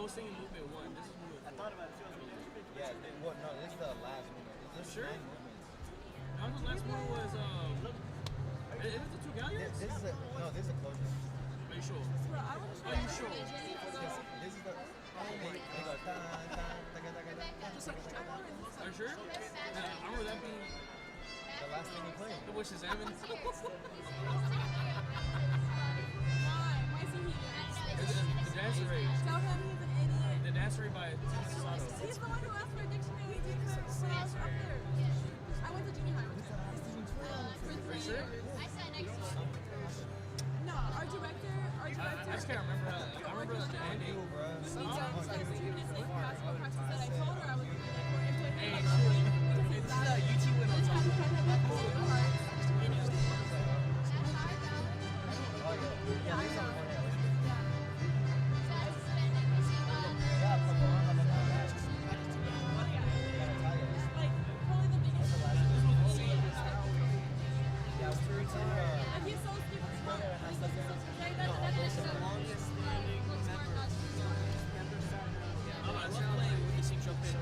was singing movement 1. This is movement 4. I thought about it too. Yeah, well, no, this is the last movement. This is Sure? 9 movements. No, the last one was, is it the 2 galleons? This is a, no, this is a closure. Are you sure? Bro, I was Are you sure? This is the, they go, ta, ta, taka, taka, taka. Are you sure? I remember that being The last thing he played. which is Evan. Why? Why is he here? The dance rate. Tell him he's an idiot. The dance rate by Sato. He's the one who asked for a dictionary when I was up there. I went to junior high with him. Are you sure? I sat next to him. No, our director. I just can't remember. I remember the ending. We meet up like 2 minutes late for basketball practice that I told her I was going to be late for it. Hey, Like, it's UT went on top. Yeah, I know. Like, probably the biggest. And he's so stupid smart. That is the longest standing member. I love playing with the same trumpet.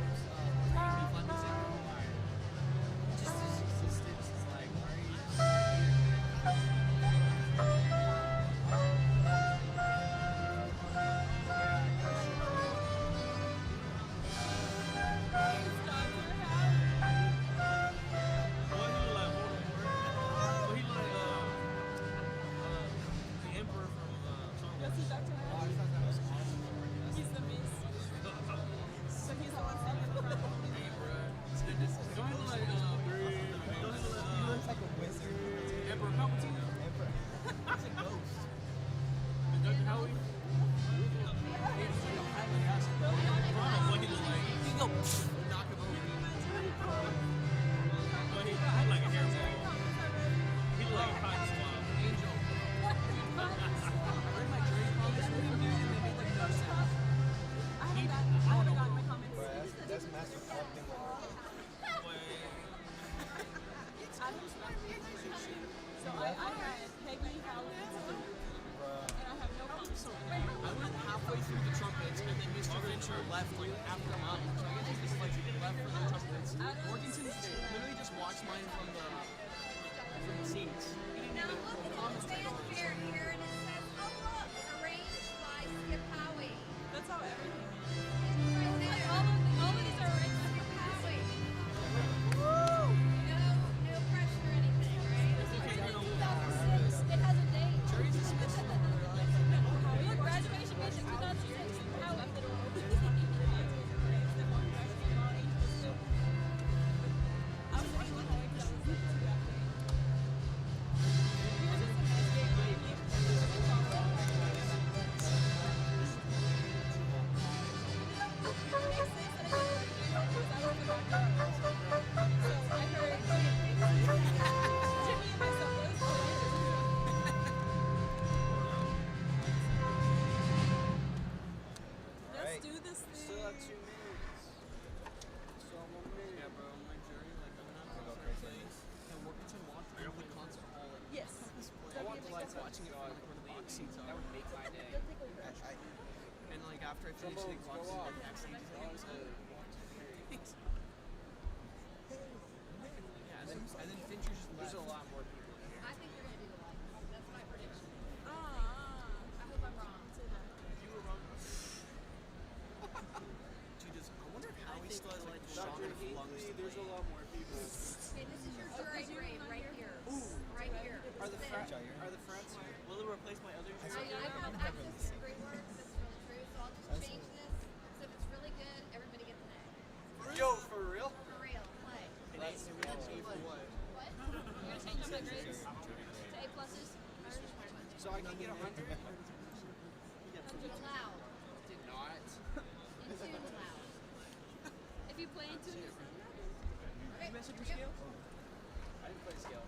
Just his existence is like, The Emperor from Yes, he's Dr. Howey. He's the Mace. So he's the one standing in the front. Don't he look like He looks like a wizard. Emperor Palpatine? Emperor. he's a ghost. Dr. Howey? What he look like? You go knock him over. But he look like a hairball. He look like a cotton swab. Angel. Where'd my drink from? This movie dude, and they made like no sense. I haven't gotten my comments. Bro, that's Master Pumpkin. So I had Peggy, Howey, and I have no comments. I went halfway through the trumpets, and then Mr. Fincher left like after a month. So I guess he just like left for the trumpets. Morganson literally just watched mine from the seats. He didn't Now even look at comment the fanfare here, and it says, "Oh look, arranged by Skip Howey." That's how everything is. Right there. All of these are arranged by Skip Howey. No pressure or anything, right? This is written in 2006. It has a date. Jerry's a Smith. Your graduation is in 2006. Howey. I was watching the Howey because I was too happy. Let's do this Still have 2 thing. minutes. So I'm 1 minute. Yeah, bro. My journey, like I'm not concert things. And Morganson walked through the concert hall. And Yes. I walked like watching it from like one of the box seats. That would make my day. And like after I finished the box seat, the backstage, it was a. Yeah, and then Fincher just left. There's a lot more people. I think we're gonna do the live. That's my prediction. Ah. I hope I'm wrong. Say that. You were wrong. Dude, I wonder if Howey still has like strong enough lungs. There's a lot more people. Okay, this is your jury grade right here. Right here. Are the frats? Will it replace my other I jury? don't have access to grade work. That's really true. So I'll just change this. So if it's really good, everybody gets an A. Yo, for real? For real, play. An A for what? What? You're gonna change up my grades to A pluses? So I can get 100? Loud. Did not. In tune loud. If you play in tune, you sound loud. Okay, You messed up your yep. scale? I didn't play scale.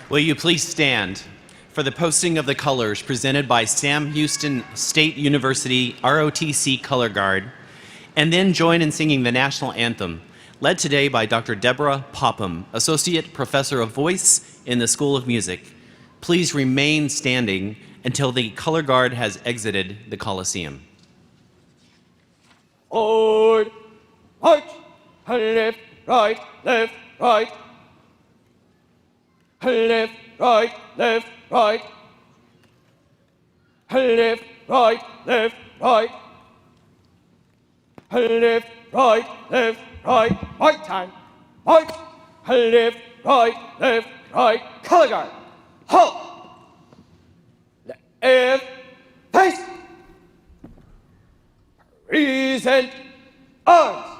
Will you please stand for the posting of the colors presented by Sam Houston State University ROTC Color Guard, and then join in singing the national anthem, led today by Dr. Deborah Popham, Associate Professor of Voice in the School of Music. Please remain standing until the color guard has exited the Coliseum. Forward, march, left, right, left, right. Left, right, left, right. Left, right, left, right. Left, right, left, right. March time. March. Left, right, left, right. Color guard. Halt. Left, face. Present arms.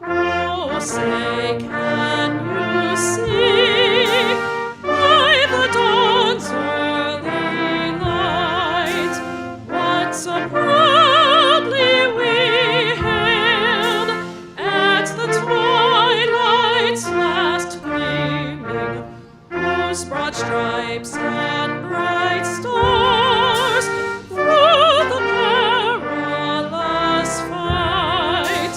Oh, say, can you see by the dawn's early light what so proudly we hailed at the twilight's last gleaming, whose broad stripes and bright stars through the perilous fight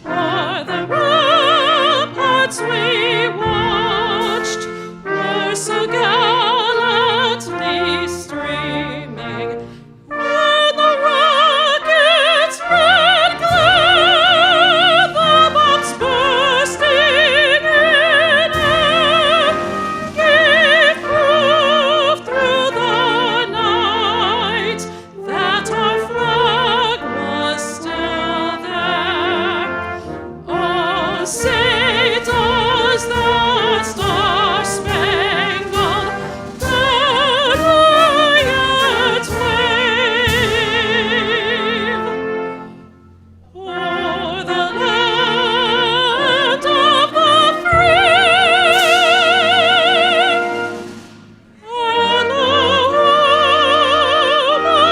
o'er the ramparts we watched were so gallantly streaming, when the rockets' red glare, the bombs bursting in air, gave proof through the night that our flag was still there. Oh, say, does that star-spangled banner yet wave o'er the land of the free and the home of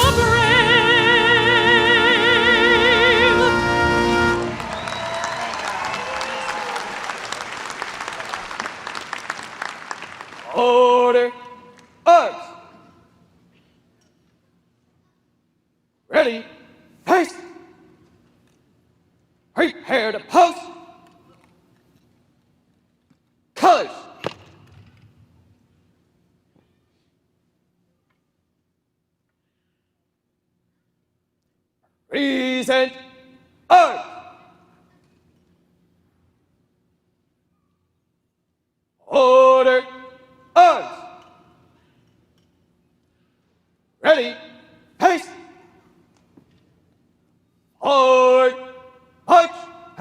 the brave? Order, arms. Ready, face. Prepare to post. Colors. Present arms. Order, arms. Ready, pace. Forward, march.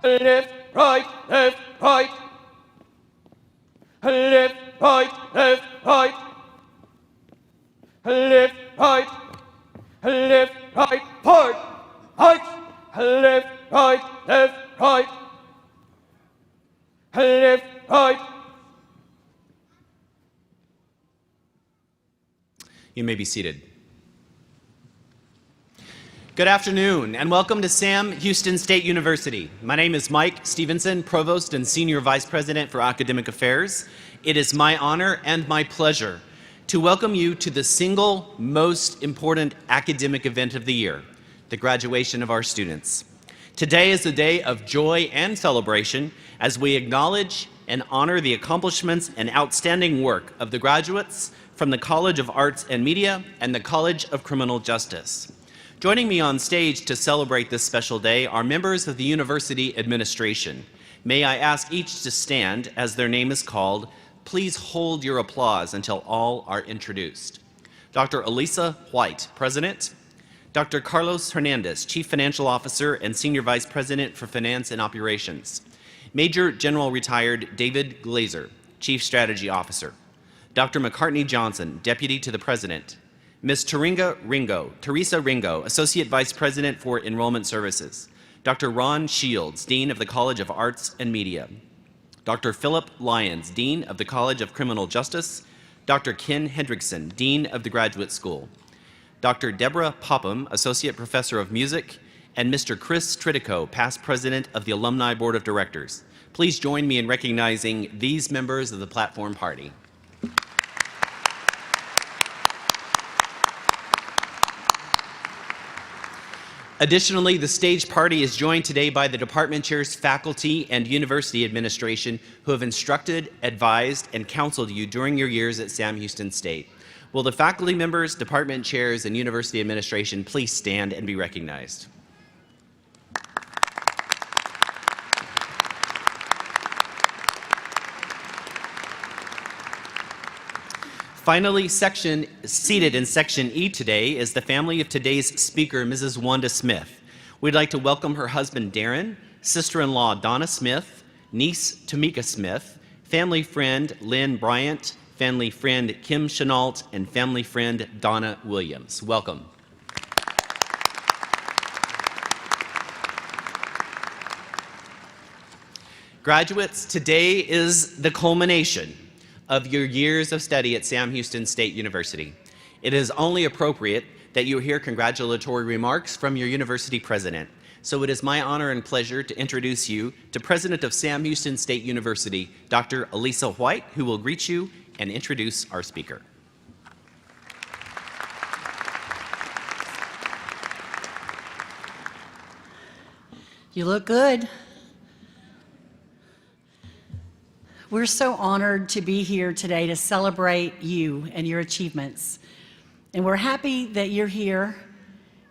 Left, right, left, right. Left, right, left, right. Left, right, left, right. Forward, march. Left, right, left, right. Left, right. You may be seated. Good afternoon, and welcome to Sam Houston State University. My name is Mike Stevenson, Provost and Senior Vice President for Academic Affairs. It is my honor and my pleasure to welcome you to the single most important academic event of the year, the graduation of our students. Today is a day of joy and celebration as we acknowledge and honor the accomplishments and outstanding work of the graduates from the College of Arts and Media and the College of Criminal Justice. Joining me on stage to celebrate this special day are members of the university administration. May I ask each to stand as their name is called. Please hold your applause until all are introduced. Dr. Elisa White, President. Dr. Carlos Hernandez, Chief Financial Officer and Senior Vice President for Finance and Operations. Major General Retired David Glazer, Chief Strategy Officer. Dr. McCartney Johnson, Deputy to the President. Ms. Teresa Ringo, Associate Vice President for Enrollment Services. Dr. Ron Shields, Dean of the College of Arts and Media. Dr. Philip Lyons, Dean of the College of Criminal Justice. Dr. Ken Hendrickson, Dean of the Graduate School. Dr. Deborah Popham, Associate Professor of Music, and Mr. Chris Tritico, past President of the Alumni Board of Directors. Please join me in recognizing these members of the platform party. Additionally, the stage party is joined today by the department chairs, faculty, and university administration who have instructed, advised, and counseled you during your years at Sam Houston State. Will the faculty members, department chairs, and university administration please stand and be recognized? Finally, seated in Section E today is the family of today's speaker, Mrs. Wanda Smith. We'd like to welcome her husband, Darren, sister-in-law, Donna Smith, niece, Tamika Smith, family friend, Lynn Bryant, family friend, Kim Chenault, and family friend, Donna Williams. Welcome. Graduates, today is the culmination of your years of study at Sam Houston State University. It is only appropriate that you hear congratulatory remarks from your university president. So it is my honor and pleasure to introduce you to President of Sam Houston State University, Dr. Elisa White, who will greet you and introduce our speaker. You look good. We're so honored to be here today to celebrate you and your achievements. And we're happy that you're here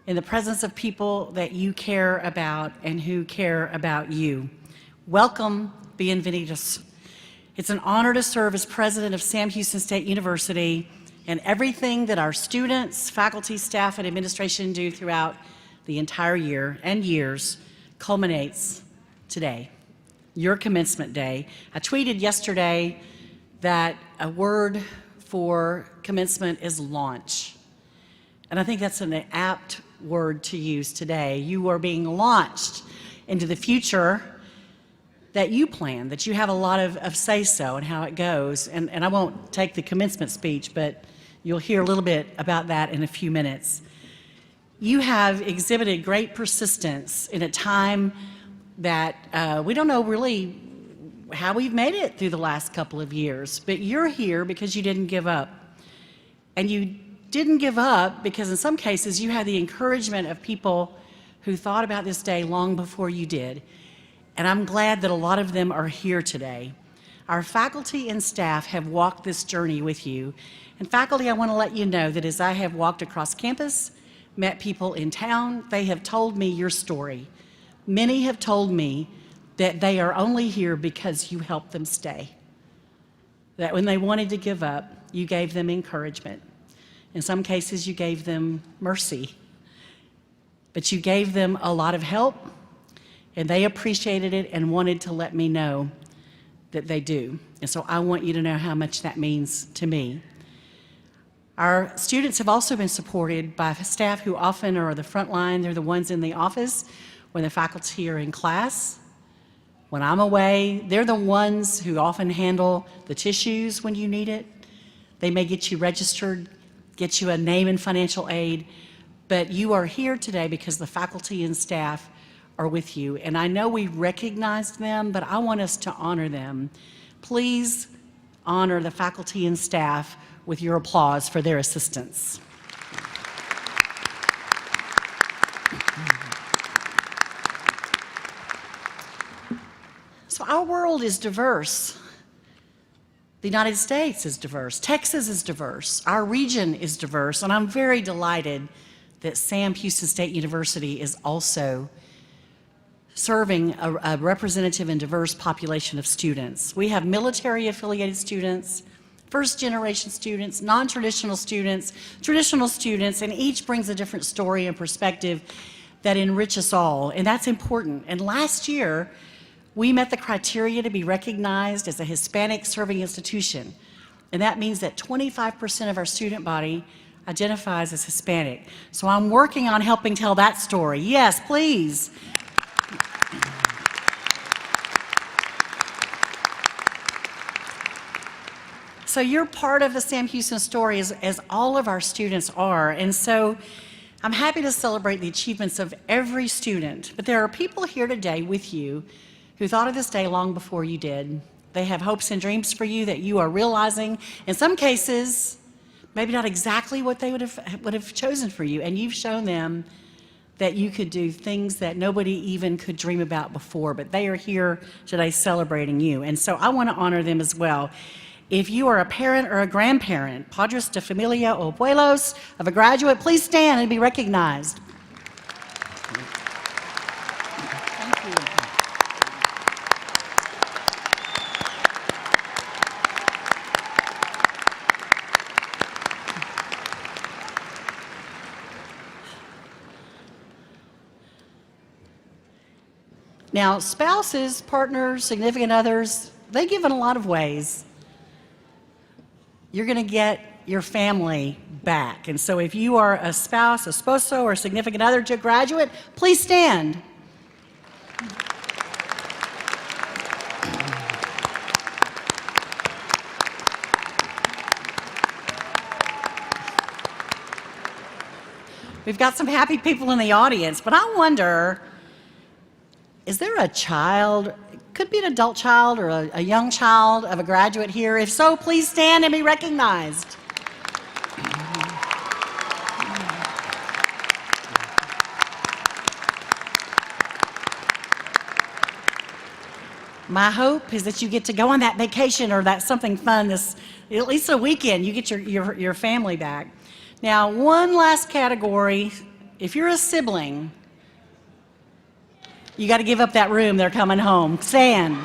in the presence of people that you care about and who care about you. Welcome, bienvenidos. It's an honor to serve as president of Sam Houston State University, and everything that our students, faculty, staff, and administration do throughout the entire year and years culminates today. Your commencement day. I tweeted yesterday that a word for commencement is launch. And I think that's an apt word to use today. You are being launched into the future that you plan, that you have a lot of say-so in how it goes. And I won't take the commencement speech, but you'll hear a little bit about that in a few minutes. You have exhibited great persistence in a time that we don't know really how we've made it through the last couple of years, but you're here because you didn't give up. And you didn't give up because in some cases you had the encouragement of people who thought about this day long before you did. And I'm glad that a lot of them are here today. Our faculty and staff have walked this journey with you. And faculty, I want to let you know that as I have walked across campus, met people in town, they have told me your story. Many have told me that they are only here because you helped them stay. That when they wanted to give up, you gave them encouragement. In some cases, you gave them mercy. But you gave them a lot of help, and they appreciated it and wanted to let me know that they do. And so I want you to know how much that means to me. Our students have also been supported by staff who often are the front line. They're the ones in the office when the faculty are in class. When I'm away, they're the ones who often handle the tissues when you need it. They may get you registered, get you a name in financial aid, but you are here today because the faculty and staff are with you. And I know we recognized them, but I want us to honor them. Please honor the faculty and staff with your applause for their assistance. So our world is diverse. The United States is diverse. Texas is diverse. Our region is diverse. And I'm very delighted that Sam Houston State University is also serving a representative and diverse population of students. We have military-affiliated students, first-generation students, non-traditional students, traditional students, and each brings a different story and perspective that enrich us all, and that's important. And last year, we met the criteria to be recognized as a Hispanic serving institution, and that means that 25% of our student body identifies as Hispanic. So I'm working on helping tell that story. Yes, please. So you're part of the Sam Houston story, as all of our students are. And so I'm happy to celebrate the achievements of every student. But there are people here today with you who thought of this day long before you did. They have hopes and dreams for you that you are realizing. In some cases, maybe not exactly what they would have chosen for you. And you've shown them that you could do things that nobody even could dream about before. But they are here today celebrating you. And so I want to honor them as well. If you are a parent or a grandparent, Padres de Familia o Abuelos of a graduate, please stand and be recognized. Thank you. Now, spouses, partners, significant others, they give in a lot of ways. You're going to get your family back. And so if you are a spouse, a sposo, or a significant other to a graduate, please stand. We've got some happy people in the audience, but I wonder, is there a child? Could be an adult child or a young child of a graduate here. If so, please stand and be recognized. My hope is that you get to go on that vacation or that something fun this, at least a weekend, you get your family back. Now, one last category. If you're a sibling, you got to give up that room. They're coming home. Stand.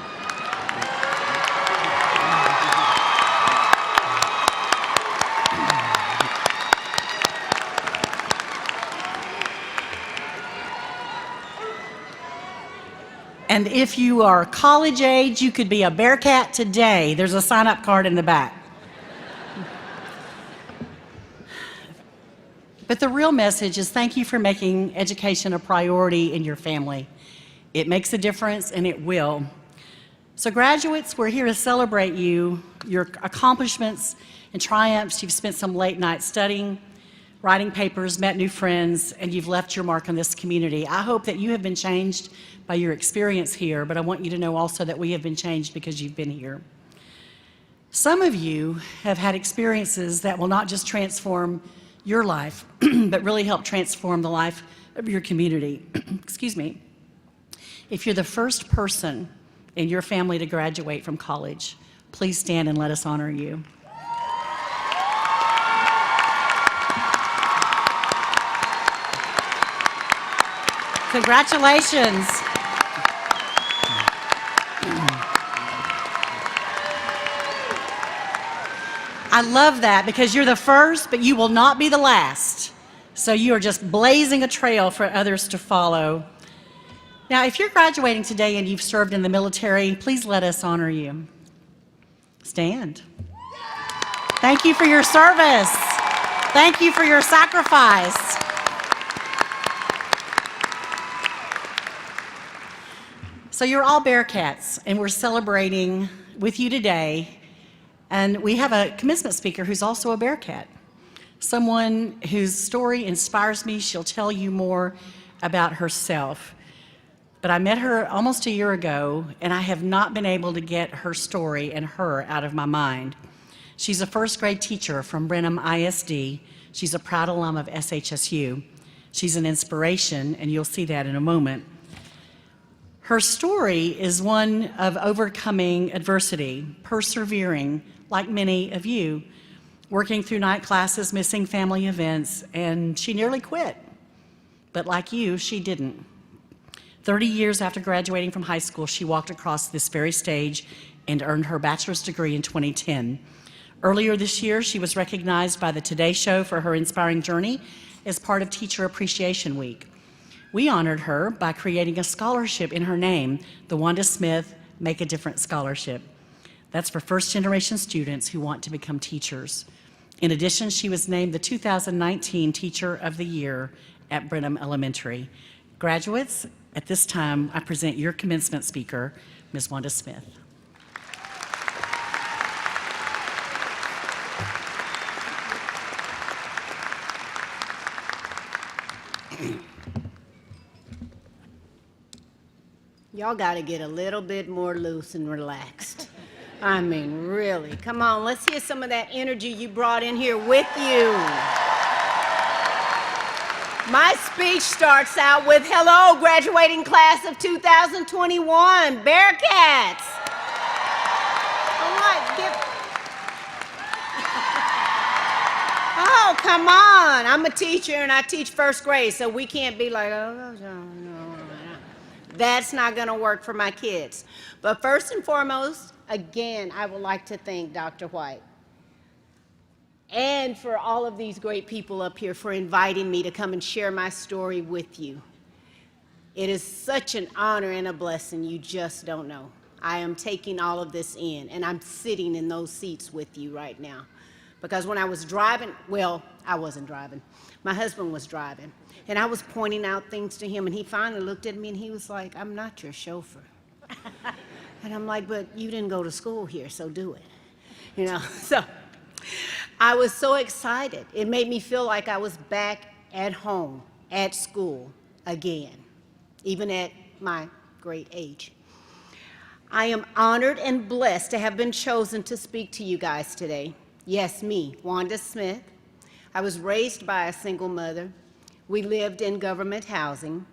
And if you are college age, you could be a Bearcat today. There's a sign-up card in the back. But the real message is thank you for making education a priority in your family. It makes a difference, and it will. So graduates, we're here to celebrate you, your accomplishments and triumphs. You've spent some late nights studying, writing papers, met new friends, and you've left your mark on this community. I hope that you have been changed by your experience here, but I want you to know also that we have been changed because you've been here. Some of you have had experiences that will not just transform your life, but really help transform the life of your community. Excuse me. If you're the first person in your family to graduate from college, please stand and let us honor you. Congratulations. I love that because you're the first, but you will not be the last. So you are just blazing a trail for others to follow. Now, if you're graduating today and you've served in the military, please let us honor you. Stand. Thank you for your service. Thank you for your sacrifice. So you're all Bearcats, and we're celebrating with you today. And we have a commencement speaker who's also a Bearcat, someone whose story inspires me. She'll tell you more about herself. But I met her almost a year ago, and I have not been able to get her story and her out of my mind. She's a first grade teacher from Brenham ISD. She's a proud alum of SHSU. She's an inspiration, and you'll see that in a moment. Her story is one of overcoming adversity, persevering, like many of you, working through night classes, missing family events, and she nearly quit. But like you, she didn't. 30 years after graduating from high school, she walked across this very stage and earned her bachelor's degree in 2010. Earlier this year, she was recognized by the Today Show for her inspiring journey as part of Teacher Appreciation Week. We honored her by creating a scholarship in her name, the Wanda Smith Make a Difference Scholarship. That's for first-generation students who want to become teachers. In addition, she was named the 2019 Teacher of the Year at Brenham Elementary. Graduates, at this time, I present your commencement speaker, Ms. Wanda Smith. Y'all got to get a little bit more loose and relaxed. I mean, really. Come on, let's hear some of that energy you brought in here with you. My speech starts out with, hello, graduating class of 2021, Bearcats. Oh, come on. I'm a teacher and I teach first grade, so we can't be like, oh, no. That's not going to work for my kids. But first and foremost, again, I would like to thank Dr. White and for all of these great people up here for inviting me to come and share my story with you. It is such an honor and a blessing, you just don't know. I am taking all of this in, and I'm sitting in those seats with you right now. Because when I was driving, well, I wasn't driving. My husband was driving. And I was pointing out things to him, and he finally looked at me, and he was like, I'm not your chauffeur. And I'm like, but you didn't go to school here, so do it. You know, so I was so excited. It made me feel like I was back at home, at school again, even at my great age. I am honored and blessed to have been chosen to speak to you guys today. Yes, me, Wanda Smith. I was raised by a single mother. We lived in government housing.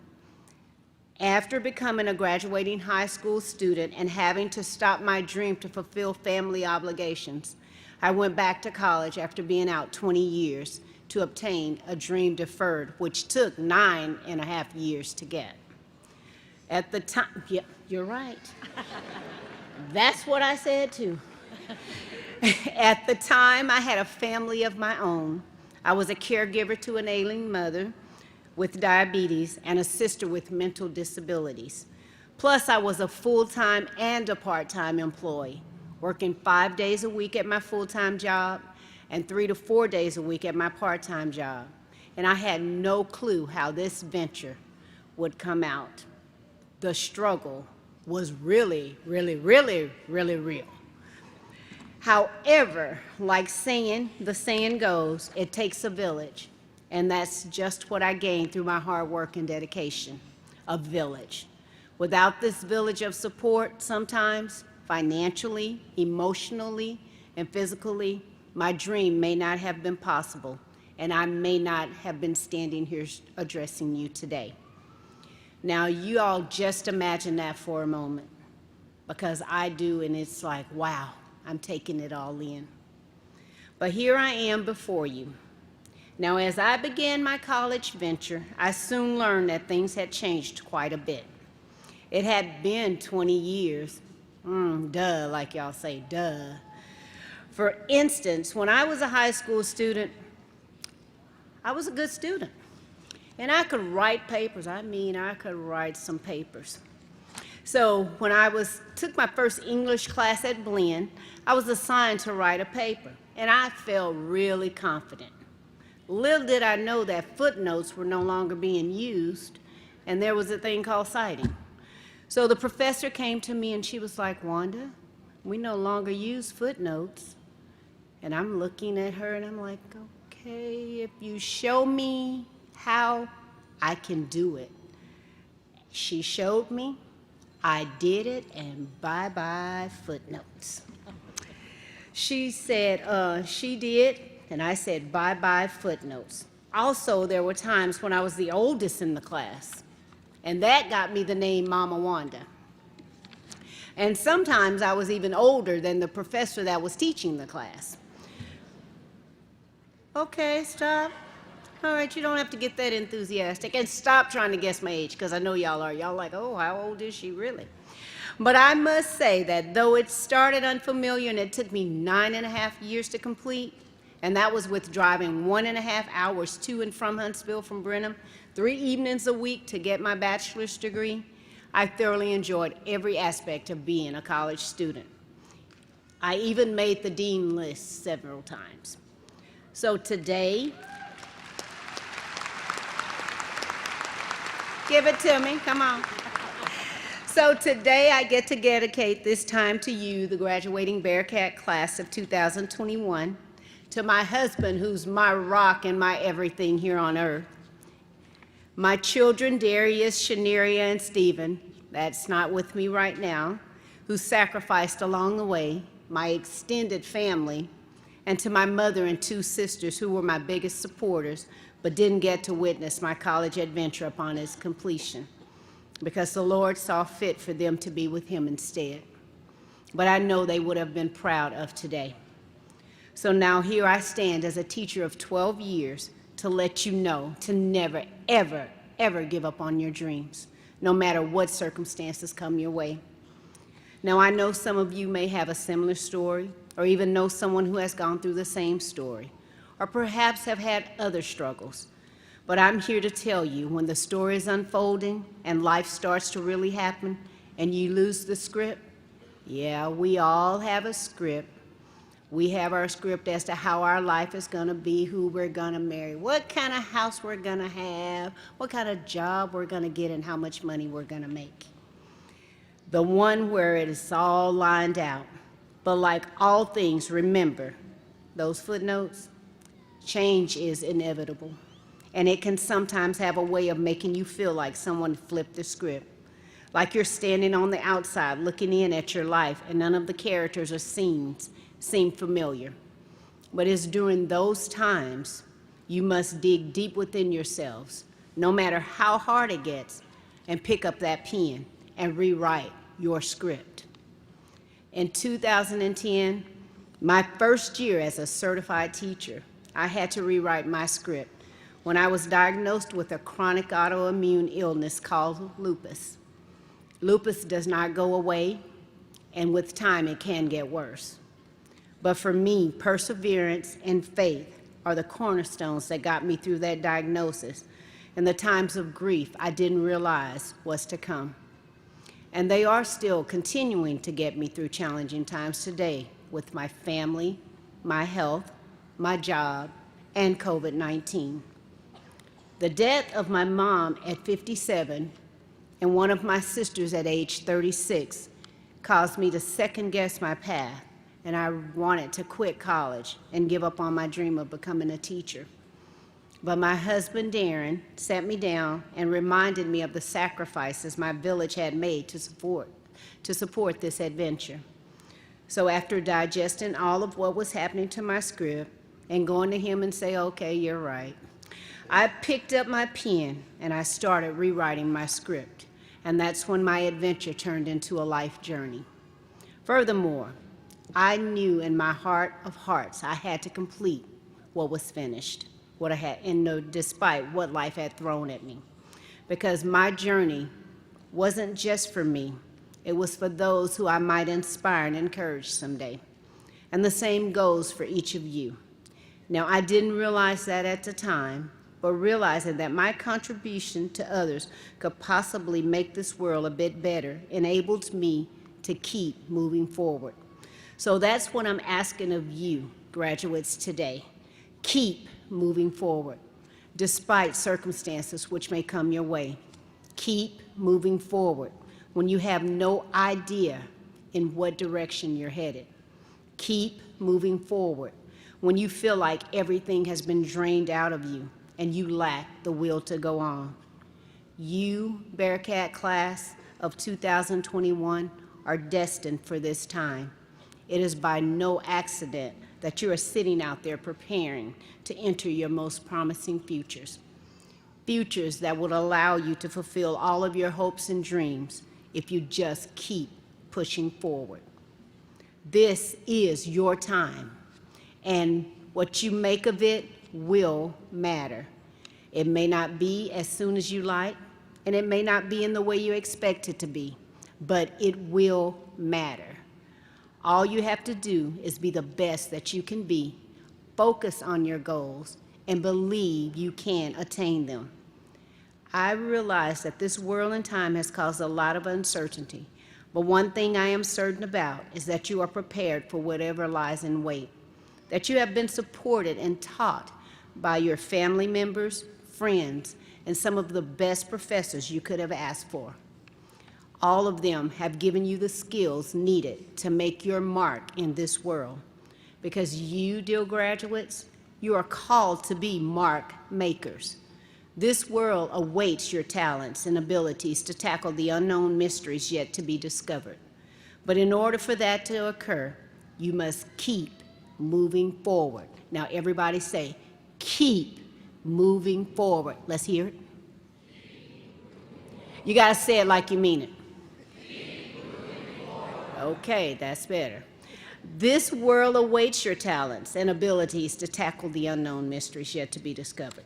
After becoming a graduating high school student and having to stop my dream to fulfill family obligations, I went back to college after being out 20 years to obtain a dream deferred, which took 9.5 years to get. At the time, yeah, you're right. That's what I said too. At the time, I had a family of my own. I was a caregiver to an ailing mother with diabetes and a sister with mental disabilities. Plus, I was a full-time and a part-time employee, working 5 days a week at my full-time job and 3 to 4 days a week at my part-time job. And I had no clue how this venture would come out. The struggle was really, really, really, really real. However, like the saying goes, it takes a village, and that's just what I gained through my hard work and dedication, a village. Without this village of support, sometimes financially, emotionally, and physically, my dream may not have been possible, and I may not have been standing here addressing you today. Now, you all just imagine that for a moment, because I do, and it's like, wow. I'm taking it all in. But here I am before you. Now, as I began my college venture, I soon learned that things had changed quite a bit. It had been 20 years. Duh, like y'all say, duh. For instance, when I was a high school student, I was a good student. And I could write papers. I could write some papers. So when I took my first English class at Blinn, I was assigned to write a paper, and I felt really confident. Little did I know that footnotes were no longer being used, and there was a thing called citing. So the professor came to me, and she was like, Wanda, we no longer use footnotes. And I'm looking at her, and I'm like, okay, if you show me how, I can do it. She showed me. I did it, and bye-bye footnotes. She said she did, and I said bye-bye footnotes. Also, there were times when I was the oldest in the class, and that got me the name Mama Wanda. And sometimes I was even older than the professor that was teaching the class. Okay, stop. All right, you don't have to get that enthusiastic. And stop trying to guess my age, because I know y'all are. Y'all like, oh, how old is she really? But I must say that though it started unfamiliar and it took me 9.5 years to complete, and that was with driving 1.5 hours to and from Huntsville from Brenham, 3 evenings a week to get my bachelor's degree, I thoroughly enjoyed every aspect of being a college student. I even made the dean list several times. So today, give it to me, come on. So today I get to dedicate this time to you, the graduating Bearcat class of 2021, to my husband, who's my rock and my everything here on earth. My children, Darius, Shaneria, and Stephen, that's not with me right now, who sacrificed along the way, my extended family, and to my mother and 2 sisters who were my biggest supporters, but didn't get to witness my college adventure upon its completion, because the Lord saw fit for them to be with him instead. But I know they would have been proud of today. So now here I stand as a teacher of 12 years to let you know to never, ever, ever give up on your dreams, no matter what circumstances come your way. Now, I know some of you may have a similar story, or even know someone who has gone through the same story, or perhaps have had other struggles. But I'm here to tell you, when the story is unfolding and life starts to really happen and you lose the script, yeah, we all have a script. We have our script as to how our life is going to be, who we're going to marry, what kind of house we're going to have, what kind of job we're going to get, and how much money we're going to make. The one where it is all lined out. But like all things, remember, those footnotes, change is inevitable. And it can sometimes have a way of making you feel like someone flipped the script. Like you're standing on the outside looking in at your life and none of the characters or scenes seem familiar. But it's during those times you must dig deep within yourselves, no matter how hard it gets, and pick up that pen and rewrite your script. In 2010, my first year as a certified teacher, I had to rewrite my script when I was diagnosed with a chronic autoimmune illness called lupus. Lupus does not go away, and with time it can get worse. But for me, perseverance and faith are the cornerstones that got me through that diagnosis and the times of grief I didn't realize was to come. And they are still continuing to get me through challenging times today with my family, my health, my job, and COVID-19. The death of my mom at 57 and one of my sisters at age 36 caused me to second-guess my path, and I wanted to quit college and give up on my dream of becoming a teacher. But my husband, Darren, sat me down and reminded me of the sacrifices my village had made to support this adventure. So after digesting all of what was happening to my script and going to him and say, okay, you're right, I picked up my pen and I started rewriting my script. And that's when my adventure turned into a life journey. Furthermore, I knew in my heart of hearts I had to complete what was finished, what I had, and despite what life had thrown at me. Because my journey wasn't just for me, it was for those who I might inspire and encourage someday. And the same goes for each of you. Now, I didn't realize that at the time, but realizing that my contribution to others could possibly make this world a bit better enabled me to keep moving forward. So that's what I'm asking of you, graduates, today. Keep moving forward, despite circumstances which may come your way. Keep moving forward when you have no idea in what direction you're headed. Keep moving forward when you feel like everything has been drained out of you and you lack the will to go on. You, Bearcat class of 2021, are destined for this time. It is by no accident that you are sitting out there preparing to enter your most promising futures. Futures that will allow you to fulfill all of your hopes and dreams if you just keep pushing forward. This is your time, and what you make of it will matter. It may not be as soon as you like, and it may not be in the way you expect it to be, but it will matter. All you have to do is be the best that you can be, focus on your goals, and believe you can attain them. I realize that this world and time has caused a lot of uncertainty, but one thing I am certain about is that you are prepared for whatever lies in wait, that you have been supported and taught by your family members, friends, and some of the best professors you could have asked for. All of them have given you the skills needed to make your mark in this world. Because you, dear graduates, you are called to be mark makers. This world awaits your talents and abilities to tackle the unknown mysteries yet to be discovered. But in order for that to occur, you must keep moving forward. Now, everybody say, keep moving forward. Let's hear it. You got to say it like you mean it. Okay, that's better. This world awaits your talents and abilities to tackle the unknown mysteries yet to be discovered.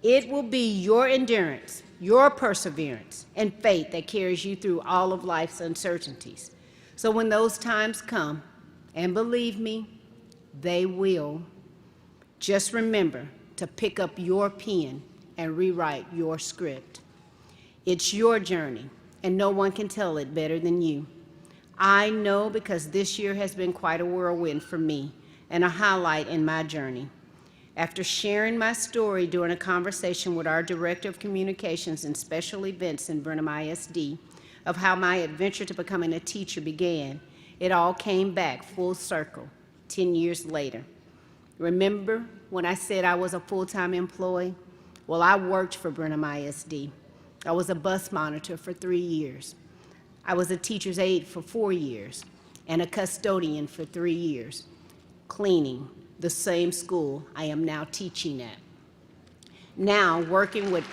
It will be your endurance, your perseverance, and faith that carries you through all of life's uncertainties. So when those times come, and believe me, they will, just remember to pick up your pen and rewrite your script. It's your journey, and no one can tell it better than you. I know because this year has been quite a whirlwind for me and a highlight in my journey. After sharing my story during a conversation with our Director of Communications and Special Events in Brenham ISD of how my adventure to becoming a teacher began, it all came back full circle 10 years later. Remember when I said I was a full-time employee? Well, I worked for Brenham ISD. I was a bus monitor for 3 years. I was a teacher's aide for 4 years and a custodian for 3 years, cleaning the same school I am now teaching at. Now working with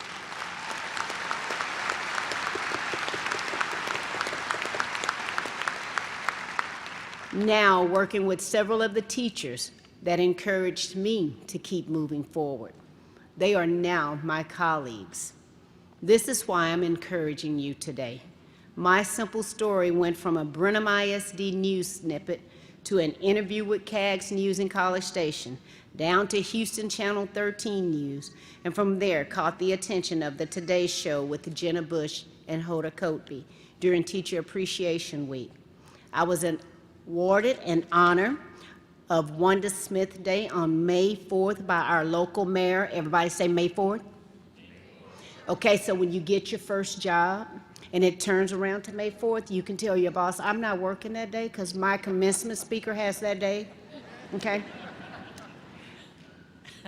several of the teachers that encouraged me to keep moving forward. They are now my colleagues. This is why I'm encouraging you today. My simple story went from a Brenham ISD news snippet to an interview with CAG's News in College Station, down to Houston Channel 13 News, and from there caught the attention of the Today Show with Jenna Bush and Hoda Kotb during Teacher Appreciation Week. I was awarded an honor of Wanda Smith Day on May 4th by our local mayor. Everybody say May 4th? Okay, so when you get your first job, and it turns around to May 4th, you can tell your boss, I'm not working that day because my commencement speaker has that day, okay?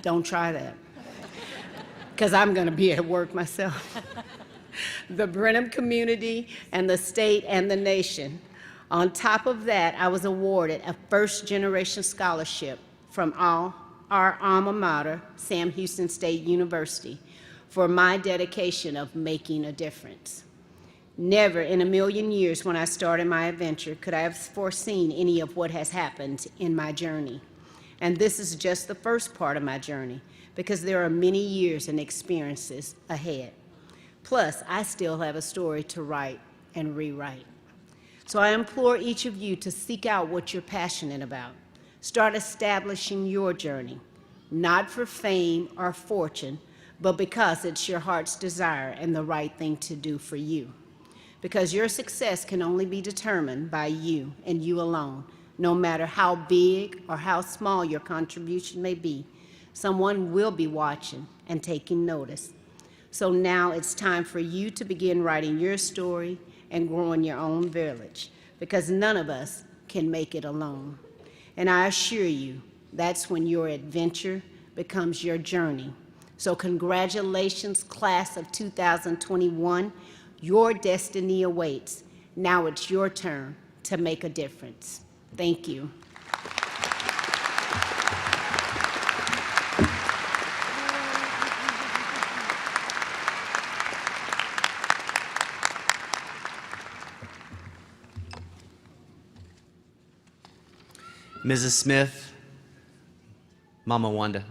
Don't try that, because I'm going to be at work myself. The Brenham community and the state and the nation. On top of that, I was awarded a first-generation scholarship from our alma mater, Sam Houston State University, for my dedication of making a difference. Never in a million years when I started my adventure could I have foreseen any of what has happened in my journey. And this is just the first part of my journey, because there are many years and experiences ahead. Plus, I still have a story to write and rewrite. So I implore each of you to seek out what you're passionate about. Start establishing your journey, not for fame or fortune, but because it's your heart's desire and the right thing to do for you. Because your success can only be determined by you and you alone, no matter how big or how small your contribution may be. Someone will be watching and taking notice. So now it's time for you to begin writing your story and growing your own village, because none of us can make it alone. And I assure you, that's when your adventure becomes your journey. So congratulations, class of 2021. Your destiny awaits. Now it's your turn to make a difference. Thank you. Mrs. Smith, Mama Wanda,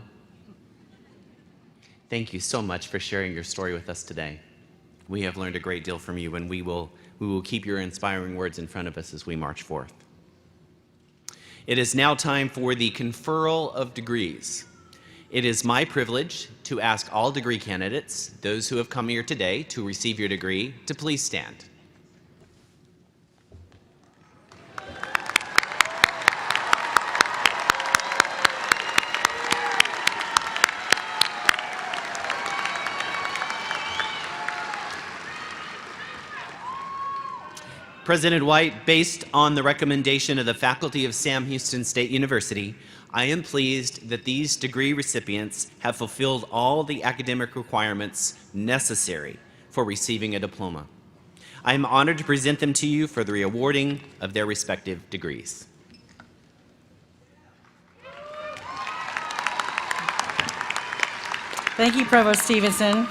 thank you so much for sharing your story with us today. We have learned a great deal from you, and we will keep your inspiring words in front of us as we march forth. It is now time for the conferral of degrees. It is my privilege to ask all degree candidates, those who have come here today to receive your degree, to please stand. President White, based on the recommendation of the faculty of Sam Houston State University, I am pleased that these degree recipients have fulfilled all the academic requirements necessary for receiving a diploma. I am honored to present them to you for the awarding of their respective degrees. Thank you, Provost Stevenson.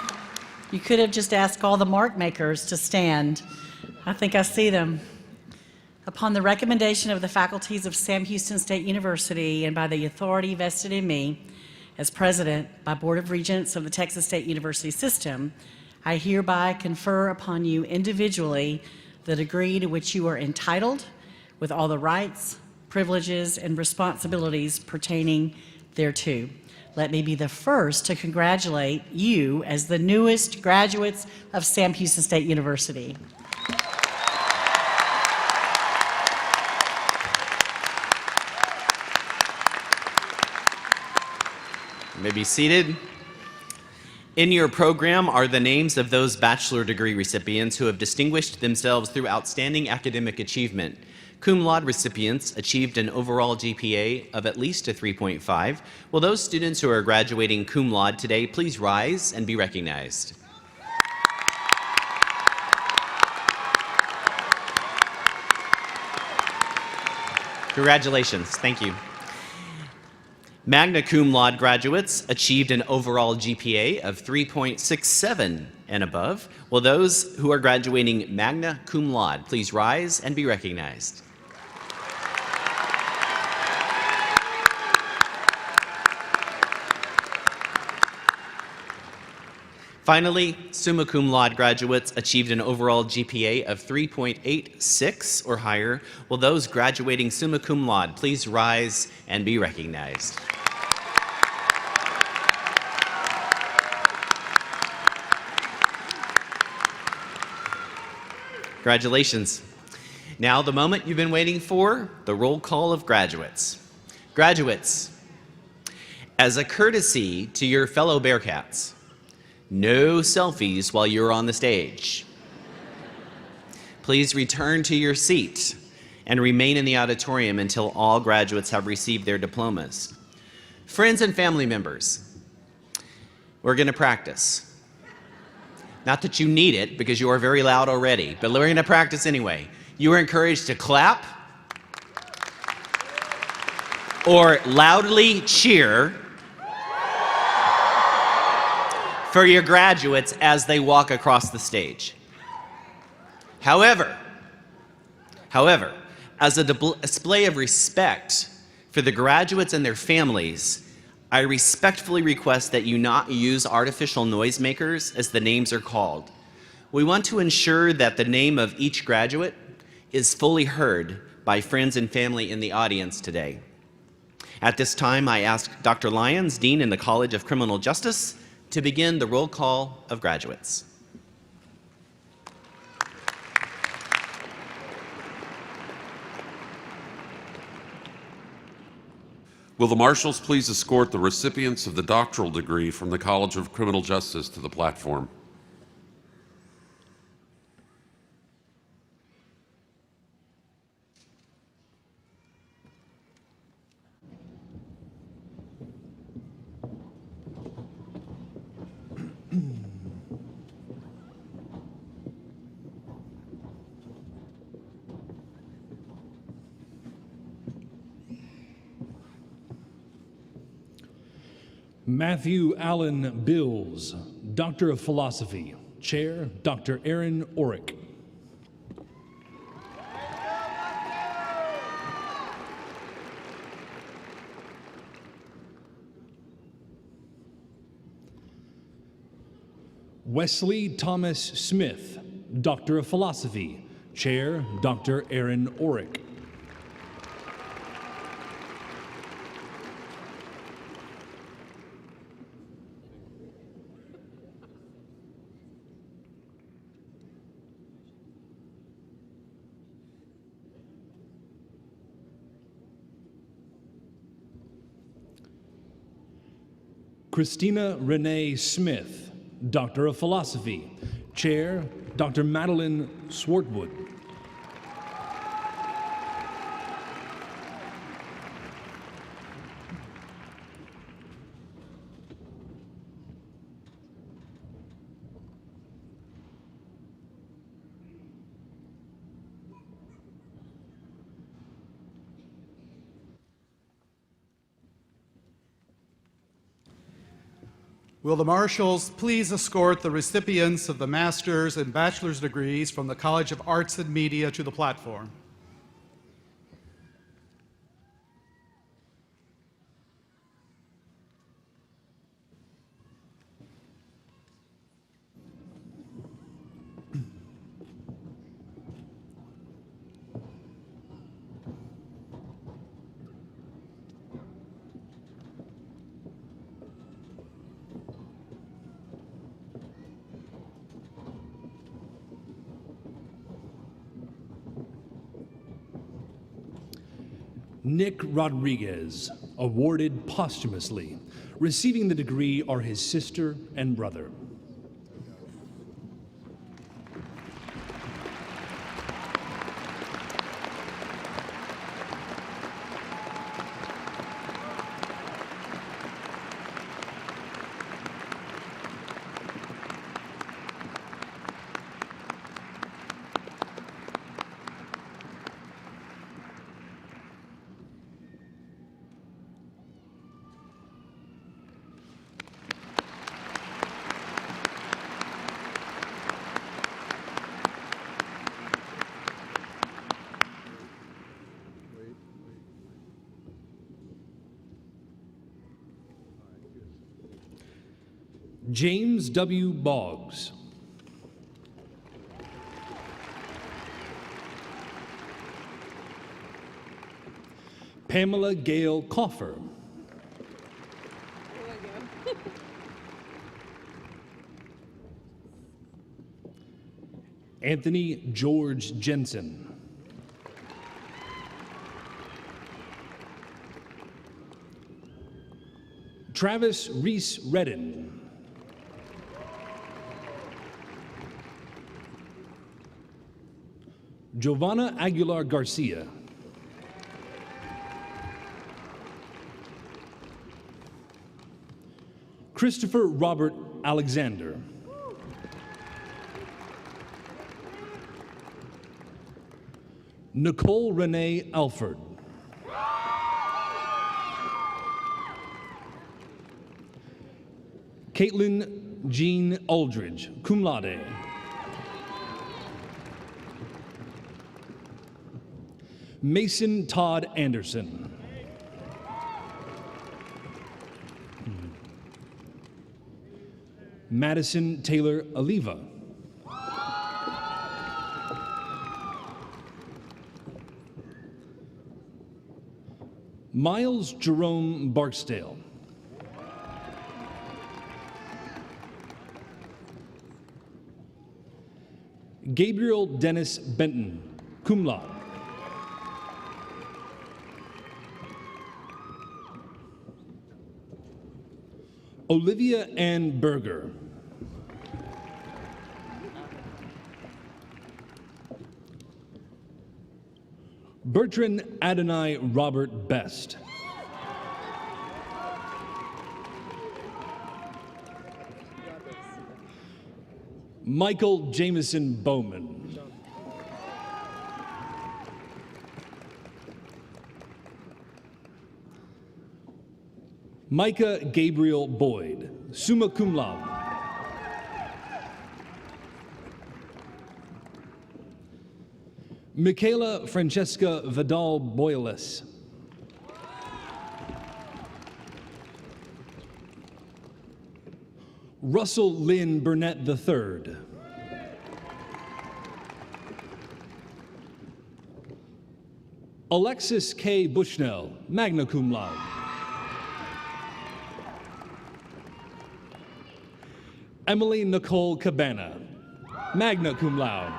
You could have just asked all the mark makers to stand. I think I see them. Upon the recommendation of the faculties of Sam Houston State University and by the authority vested in me as president by Board of Regents of the Texas State University System, I hereby confer upon you individually the degree to which you are entitled with all the rights, privileges, and responsibilities pertaining thereto. Let me be the first to congratulate you as the newest graduates of Sam Houston State University. You may be seated. In your program are the names of those bachelor degree recipients who have distinguished themselves through outstanding academic achievement. Cum laude recipients achieved an overall GPA of at least a 3.5. Will those students who are graduating cum laude today please rise and be recognized? Congratulations, thank you. Magna cum laude graduates achieved an overall GPA of 3.67 and above. Will those who are graduating magna cum laude please rise and be recognized? Finally, summa cum laude graduates achieved an overall GPA of 3.86 or higher. Will those graduating summa cum laude please rise and be recognized? Congratulations. Now the moment you've been waiting for, the roll call of graduates. Graduates, as a courtesy to your fellow Bearcats, no selfies while you're on the stage. Please return to your seat and remain in the auditorium until all graduates have received their diplomas. Friends and family members, we're going to practice. Not that you need it, because you are very loud already, but we're going to practice anyway. You are encouraged to clap or loudly cheer for your graduates as they walk across the stage. However, as a display of respect for the graduates and their families, I respectfully request that you not use artificial noisemakers as the names are called. We want to ensure that the name of each graduate is fully heard by friends and family in the audience today. At this time, I ask Dr. Lyons, Dean in the College of Criminal Justice, to begin the roll call of graduates. Will the marshals please escort the recipients of the doctoral degree from the College of Criminal Justice to the platform? Matthew Allen Bills, Doctor of Philosophy, Chair, Dr. Aaron Orrick. Wesley Thomas Smith, Doctor of Philosophy, Chair, Dr. Aaron Orrick. Christina Renee Smith, Doctor of Philosophy, Chair, Dr. Madeline Swartwood. Will the marshals please escort the recipients of the master's and bachelor's degrees from the College of Arts and Media to the platform? Nick Rodriguez, awarded posthumously. Receiving the degree are his sister and brother. James W. Boggs. Pamela Gail Coffer. Anthony George Jensen. Travis Reese Redden. Giovanna Aguilar Garcia. Christopher Robert Alexander. Nicole Renee Alford. Caitlin Jean Aldridge, cum laude. Mason Todd Anderson. Madison Taylor Oliva. Miles Jerome Barksdale. Gabriel Dennis Benton, cum laude. Olivia Ann Berger. Bertrand Adonai Robert Best. Michael Jameson Bowman. Micah Gabriel Boyd, summa cum laude. Michaela Francesca Vidal Boyles. Russell Lynn Burnett III. Alexis K. Bushnell, magna cum laude. Emily Nicole Cabana, magna cum laude.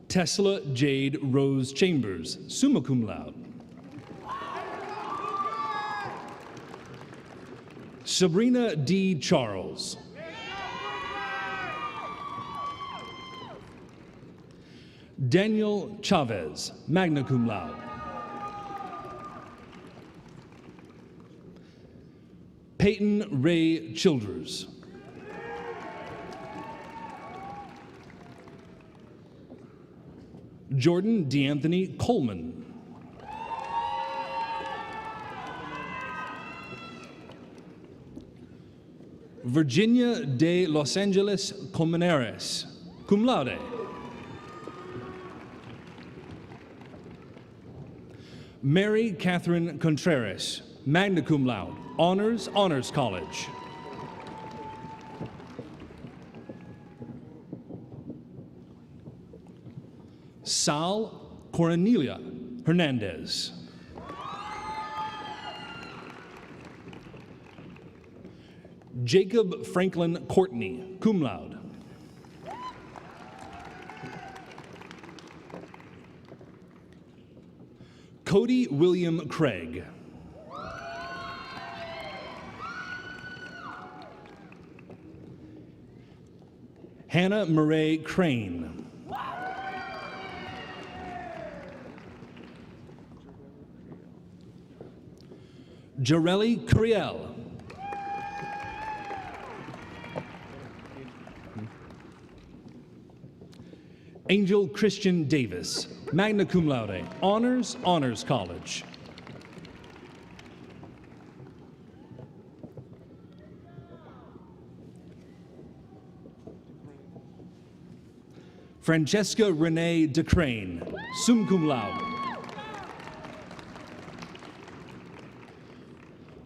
Tesla Jade Rose Chambers, summa cum laude. Sabrina D. Charles. Daniel Chavez, magna cum laude. Peyton Ray Childers. Jordan DeAnthony Coleman. Virginia de Los Angeles Colmenares, cum laude. Mary Catherine Contreras, magna cum laude, Honors College. Sal Coronelia Hernandez. Jacob Franklin Courtney, cum laude. Cody William Craig. Hannah Murray Crane. Jareli Curiel. Angel Christian Davis, magna cum laude, Honors College. Francesca Renee DeCrane, sum cum laude.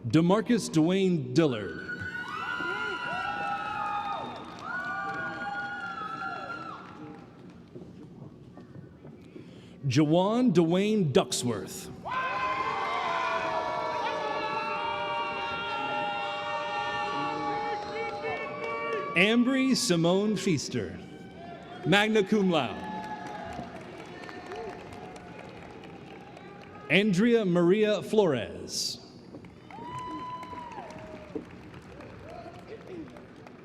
DeMarcus Dwayne Dillard. Jawan Dwayne Ducksworth. Ambry Simone Feaster, magna cum laude. Andrea Maria Flores.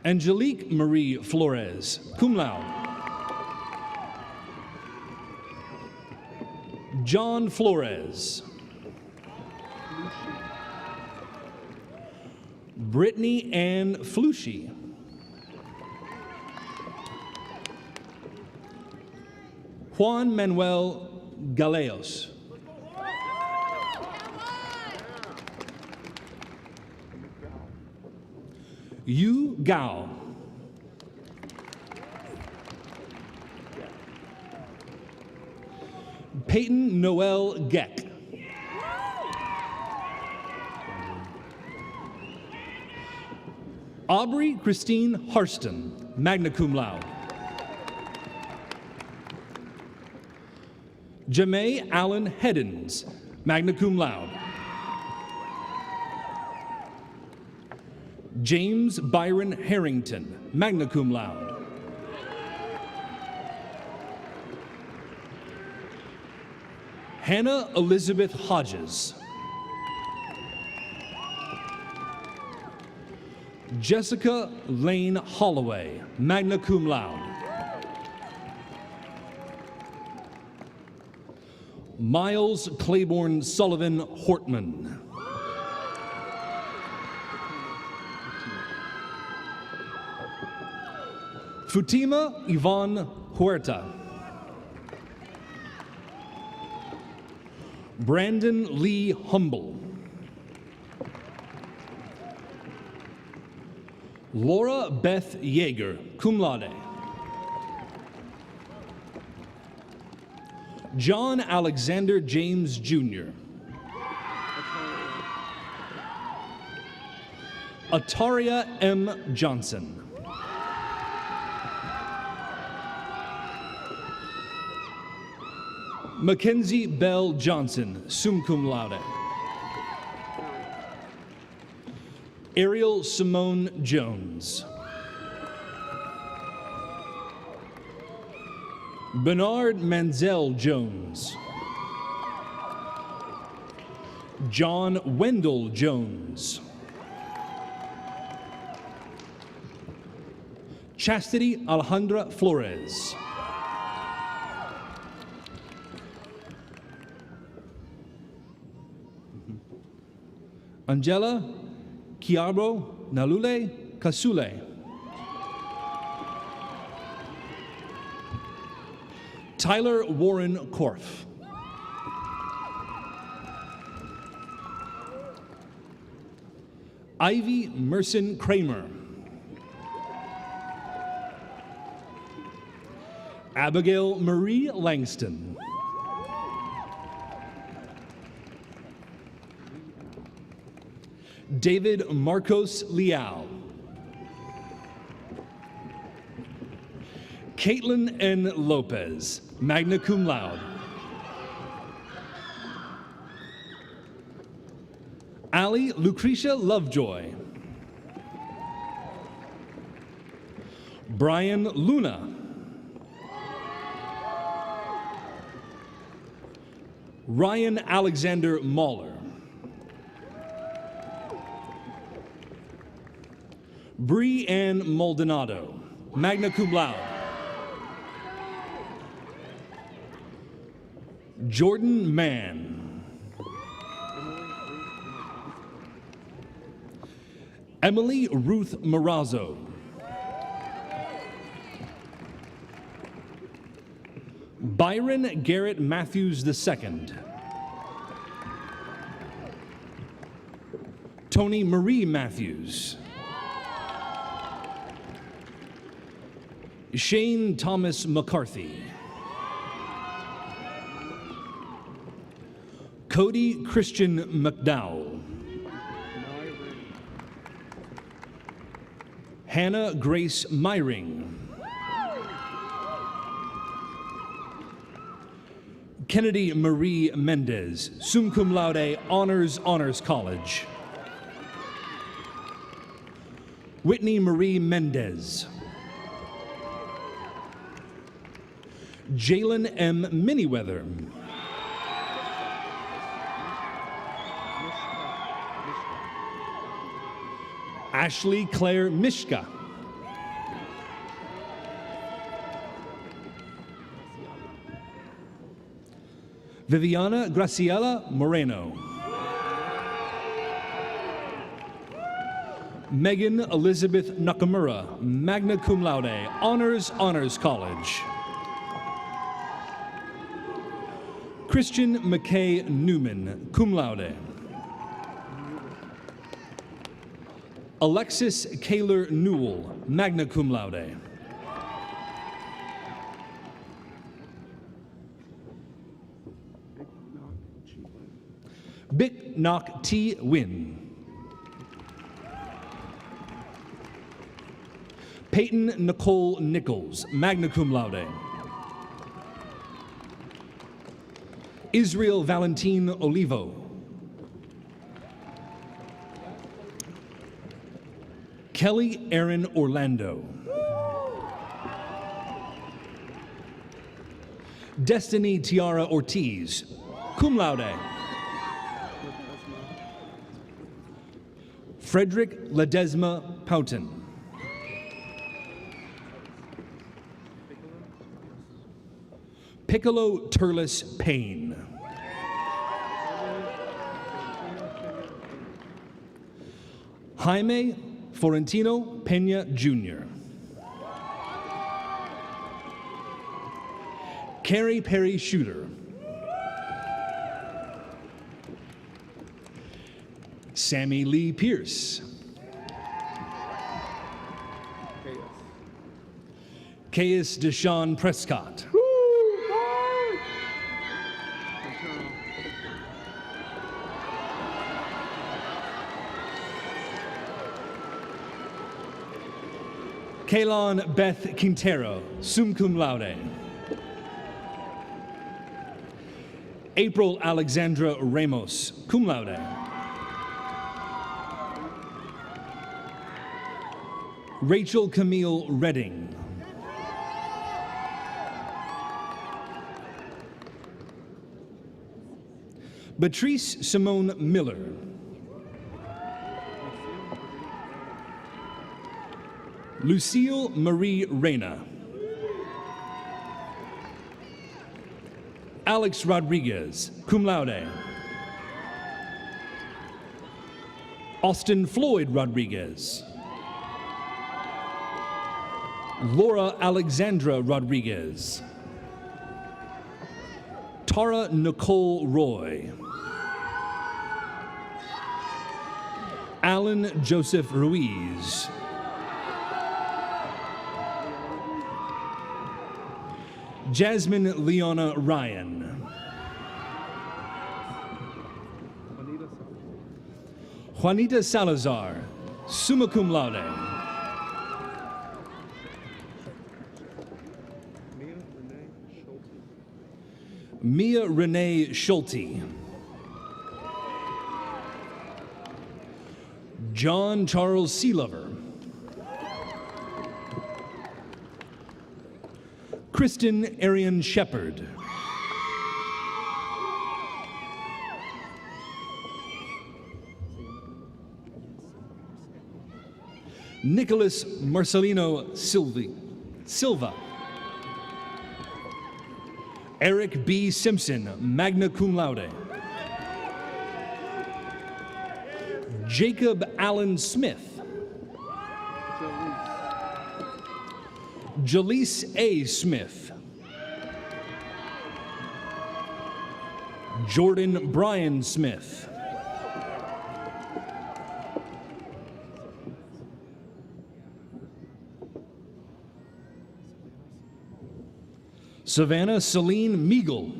Angelique Marie Flores, cum laude. John Flores. Brittany Ann Flushy. Juan Manuel Galeos. Yu Gao. Peyton Noel Geck. Aubrey Christine Harston, magna cum laude. Jamae Allen Heddens, magna cum laude. James Byron Harrington, magna cum laude. Hannah Elizabeth Hodges. Jessica Lane Holloway, magna cum laude. Miles Claiborne Sullivan Hortman. Fatima Yvonne Huerta. Brandon Lee Humble. Laura Beth Yeager, cum laude. John Alexander James Jr. Ataria M. Johnson. Mackenzie Bell Johnson, sum cum laude. Ariel Simone Jones. Bernard Manzel Jones. John Wendell Jones. Chastity Alejandra Flores. Angela Kiaro Nalule Kasule. Tyler Warren Korf. Ivy Merson Kramer. Abigail Marie Langston. David Marcos Leal. Caitlin N. Lopez, magna cum laude. Allie Lucretia Lovejoy. Brian Luna. Ryan Alexander Mahler. Bree Ann Maldonado, magna cum laude. Jordan Mann. Emily Ruth Marazzo. Byron Garrett Matthews II. Tony Marie Matthews. Shane Thomas McCarthy. Cody Christian McDowell. Hannah Grace Myring. Kennedy Marie Mendez, summa cum laude, Honors College. Whitney Marie Mendez. Jalen M. Miniweather. Ashley Claire Mishka. Viviana Graciela Moreno. Megan Elizabeth Nakamura, magna cum laude, Honors College. Christian McKay Newman, cum laude. Alexis Kaler Newell, magna cum laude. Bick Nok T. Win. Peyton Nicole Nichols, magna cum laude. Israel Valentine Olivo. Kelly Aaron Orlando. Destiny Tiara Ortiz, cum laude. Frederick Ledesma Poughton. Piccolo Turles Payne. Jaime Florentino Peña Jr. Carrie Perry Shooter. Sammy Lee Pierce. Caius Deshawn Prescott. Kaylon Beth Quintero, summa cum laude. April Alexandra Ramos, cum laude. Rachel Camille Redding. Patrice Simone Miller. Lucille Marie Reyna. Alex Rodriguez, cum laude. Austin Floyd Rodriguez. Laura Alexandra Rodriguez. Tara Nicole Roy. Alan Joseph Ruiz. Jasmine Leona Ryan. Juanita Salazar, summa cum laude. Mia Renee Schulte. John Charles Sealover. Kristen Arian Shepard. Nicholas Marcelino Silva. Eric B. Simpson, magna cum laude. Jacob Allen Smith. Jaleese A. Smith. Jordan Brian Smith. Savannah Celine Meagle.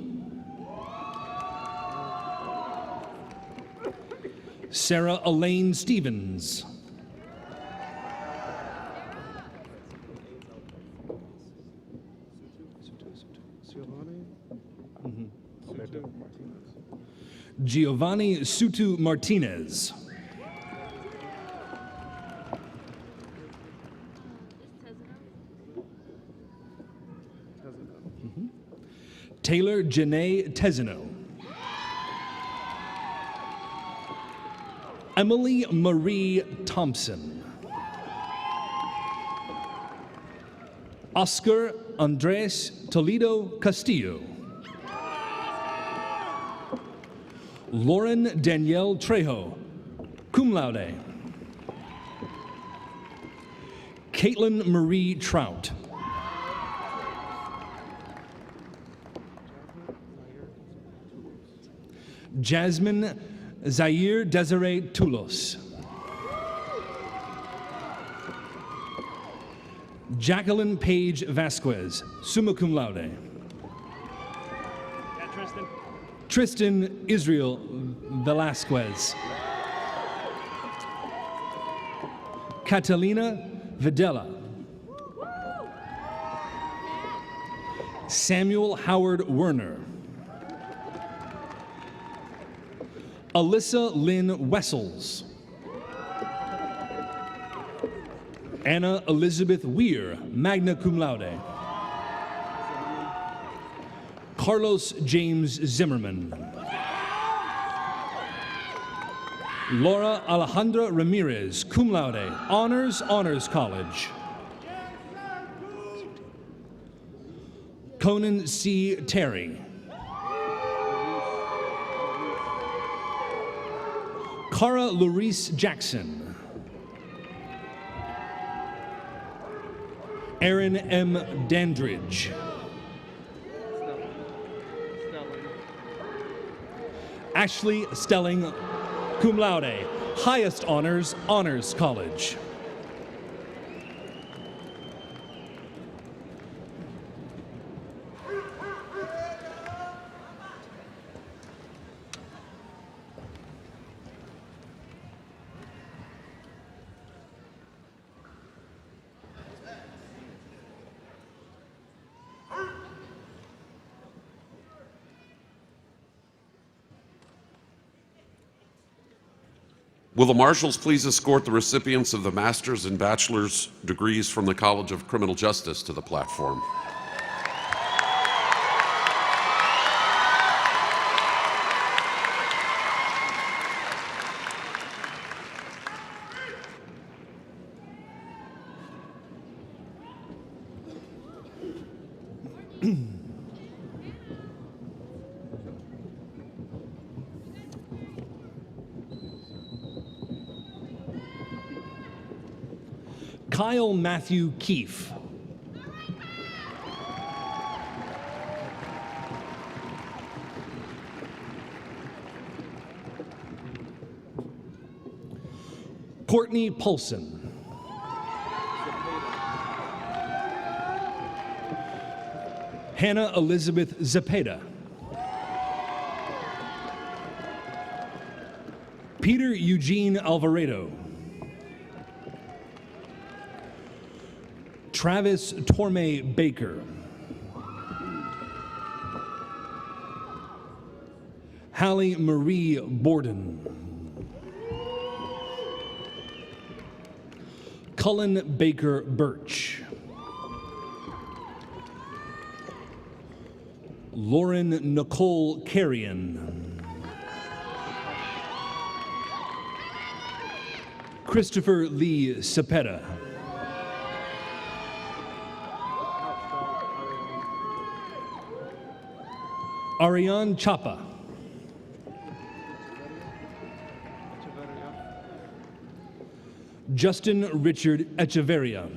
Sarah Elaine Stevens. Giovanni Sutu Martinez. Taylor Janae Tezino. Emily Marie Thompson. Oscar Andres Toledo Castillo. Lauren Danielle Trejo, cum laude. Caitlin Marie Trout. Jasmine Zaire Desiree Toulos. Jacqueline Page Vasquez, summa cum laude. Tristan Israel Velasquez. Catalina Videla. Samuel Howard Werner. Alyssa Lynn Wessels. Anna Elizabeth Weir, magna cum laude. Carlos James Zimmerman. Laura Alejandra Ramirez, cum laude, Honors College. Conan C. Terry. Cara Larice Jackson. Aaron M. Dandridge. Ashley Stelling, cum laude, highest honors, Honors College. Will the marshals please escort the recipients of the master's and bachelor's degrees from the College of Criminal Justice to the platform? Kyle Matthew Keefe. Courtney Polson. Hannah Elizabeth Zepeda. Peter Eugene Alvarado. Travis Torme Baker. Hallie Marie Borden. Cullen Baker Birch. Lauren Nicole Carrion. Christopher Lee Cepeda. Ariane Chapa. Justin Richard Echeverria.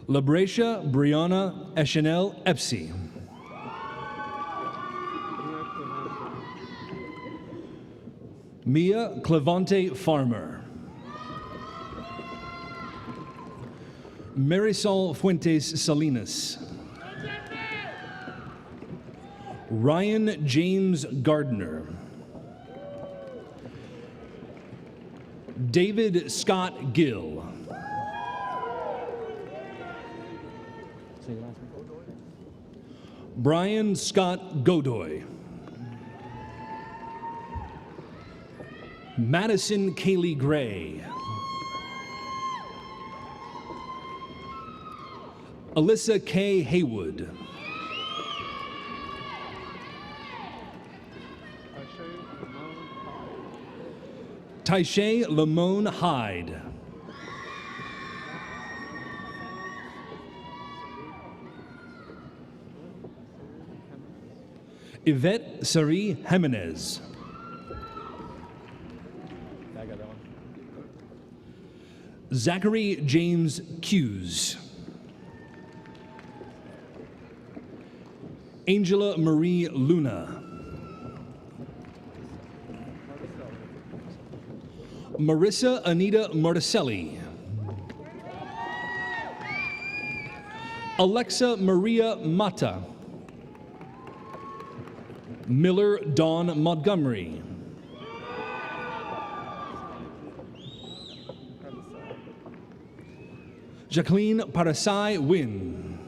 Labracia Brianna Eschanel Epsy. Mia Clevante Farmer. Marisol Fuentes Salinas. Ryan James Gardner. David Scott Gill. Brian Scott Godoy. Madison Kaylee Gray. Alyssa K. Haywood. Taishay Lamone Hyde. Yvette Sari Jimenez. I got that one. Zachary James Hughes. Angela Marie Luna. Marissa Anita Marticelli. Alexa Maria Mata. Miller Dawn Montgomery. Jacqueline Parasai Wynn.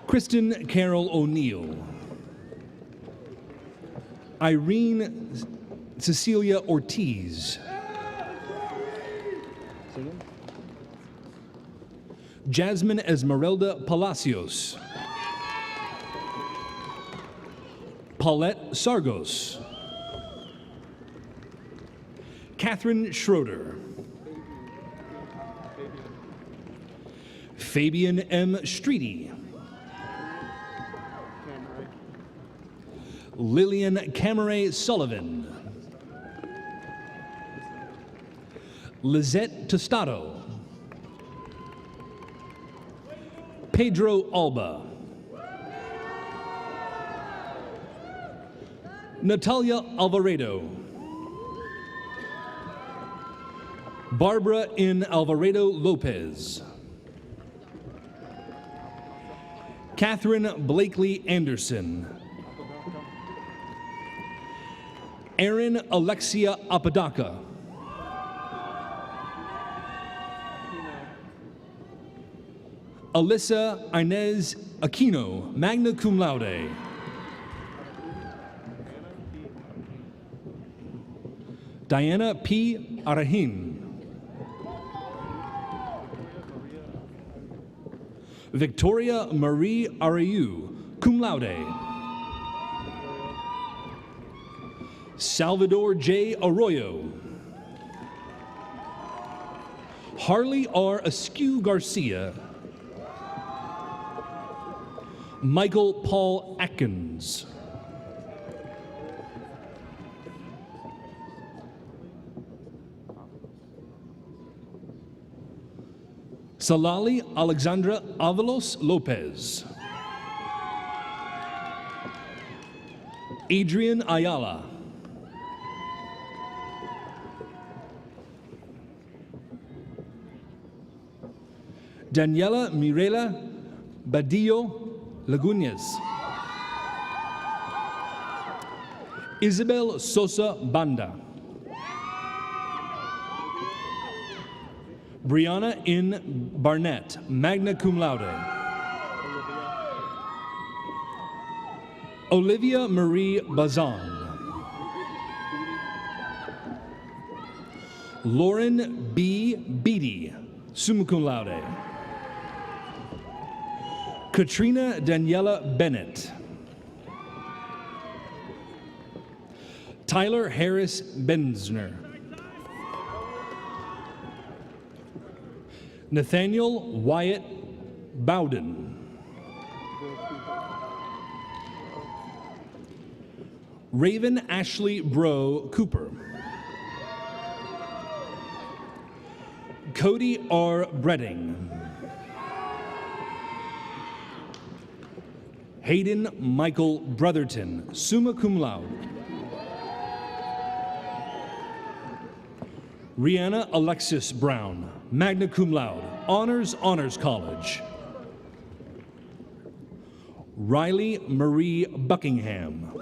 Kristen Carol O'Neill. Irene Cecilia Ortiz. Jasmine Esmeralda Palacios. Paulette Sargos. Catherine Schroeder. Fabian M. Streety. Lillian Camaray Sullivan. Lizette Tostado. Pedro Alba. Natalia Alvarado. Barbara N. Alvarado Lopez. Catherine Blakely Anderson. Erin Alexia Apodaca. Alyssa Inez Aquino, magna cum laude. Diana P. Arahin. Victoria Marie Arayu, cum laude. Salvador J. Arroyo. Harley R. Askew Garcia. Michael Paul Atkins. Salali Alexandra Avalos Lopez. Adrian Ayala. Daniela Mirela Badillo Lagunas. Isabel Sosa Banda. Brianna N. Barnett, magna cum laude. Olivia Marie Bazan. Lauren B. Beatty, summa cum laude. Katrina Daniela Bennett. Tyler Harris Benzner. Nathaniel Wyatt Bowden. Raven Ashley Bro Cooper. Cody R. Bredding. Hayden Michael Brotherton, summa cum laude. Rihanna Alexis Brown, magna cum laude, Honors College. Riley Marie Buckingham.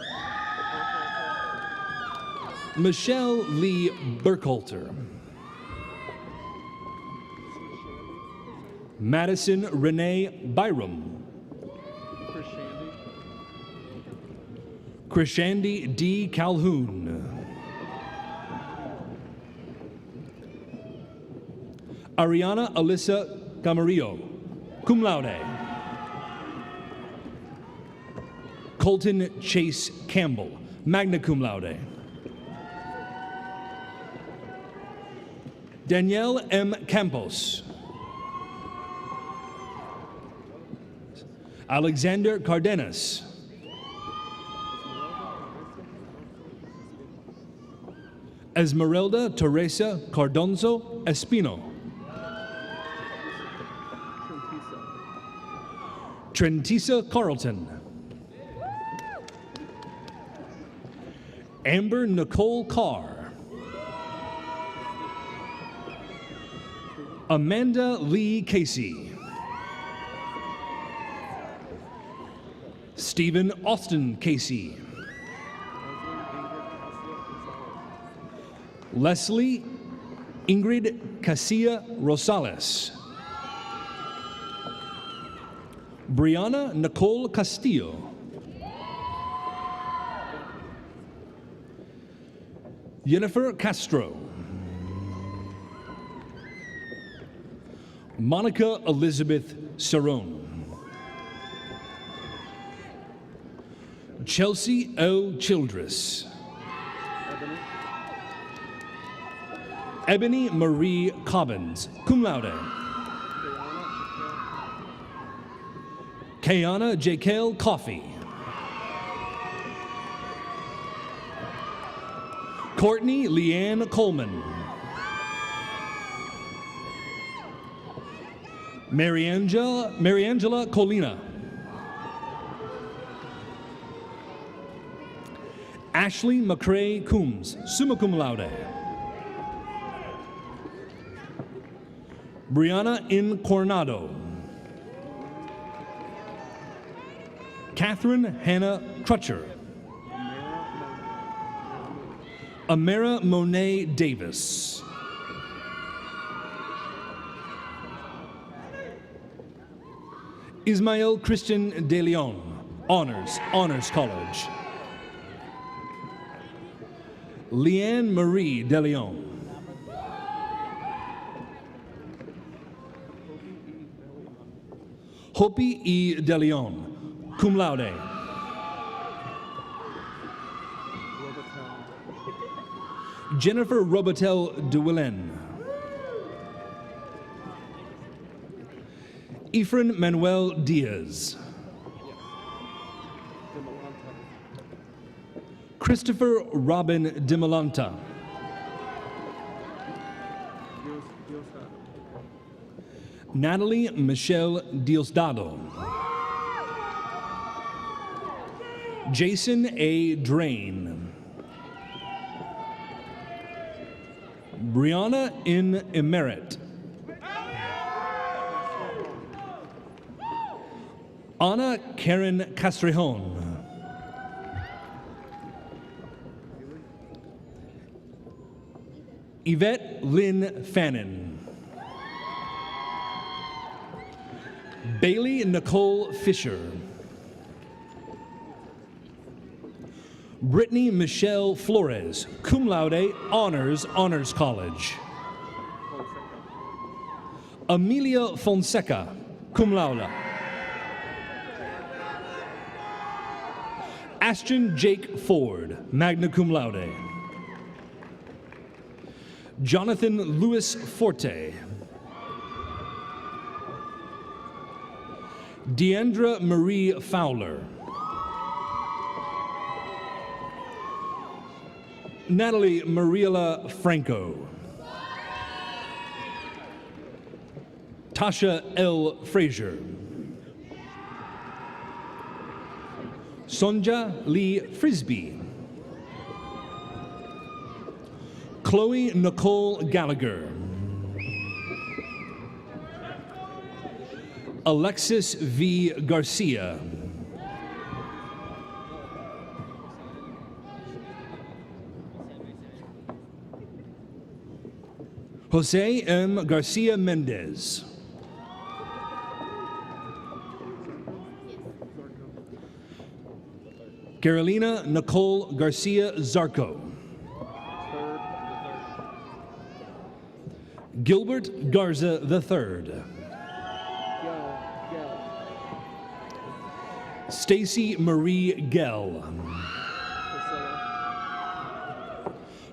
Michelle Lee Burkhalter. Madison Renee Byram. Krishandy D. Calhoun. Ariana Alyssa Camarillo, cum laude. Colton Chase Campbell, magna cum laude. Danielle M. Campos. Alexander Cardenas. Esmeralda Teresa Cardonzo Espino. Trentisa Carlton. Amber Nicole Carr. Amanda Lee Casey. Stephen Austin Casey. Leslie Ingrid Casilla Rosales. Brianna Nicole Castillo. Jennifer Castro. Monica Elizabeth Cerrone. Chelsea O. Childress. Ebony Marie Cobbins, cum laude. Kayana Jekyll Coffey. Courtney Leanne Coleman. Mariangela Colina. Ashley McCrae Coombs, summa cum laude. Brianna N. Coronado. Catherine Hannah Crutcher. Amara Monet Davis. Ismael Christian De Leon, Honors College. Leanne Marie De Leon. Hopi E. De Leon, cum laude. Jennifer Robitel de Willen. Efren Manuel Diaz. Christopher Robin Dimolanta. Natalie Michelle Diosdado. Jason A. Drain. Brianna N. Emerit. Ana Karen Castrejon. Yvette Lynn Fannin. Bailey Nicole Fisher. Brittany Michelle Flores, cum laude, honors college. Amelia Fonseca, cum laude. Ashton Jake Ford, magna cum laude. Jonathan Lewis Forte. Deandra Marie Fowler. Natalie Mariela Franco. Tasha L. Frazier. Sonja Lee Frisbee. Chloe Nicole Gallagher. Alexis V. Garcia. Jose M. Garcia Mendez. Carolina Nicole Garcia Zarco. Gilbert Garza III. Stacy Marie Gell.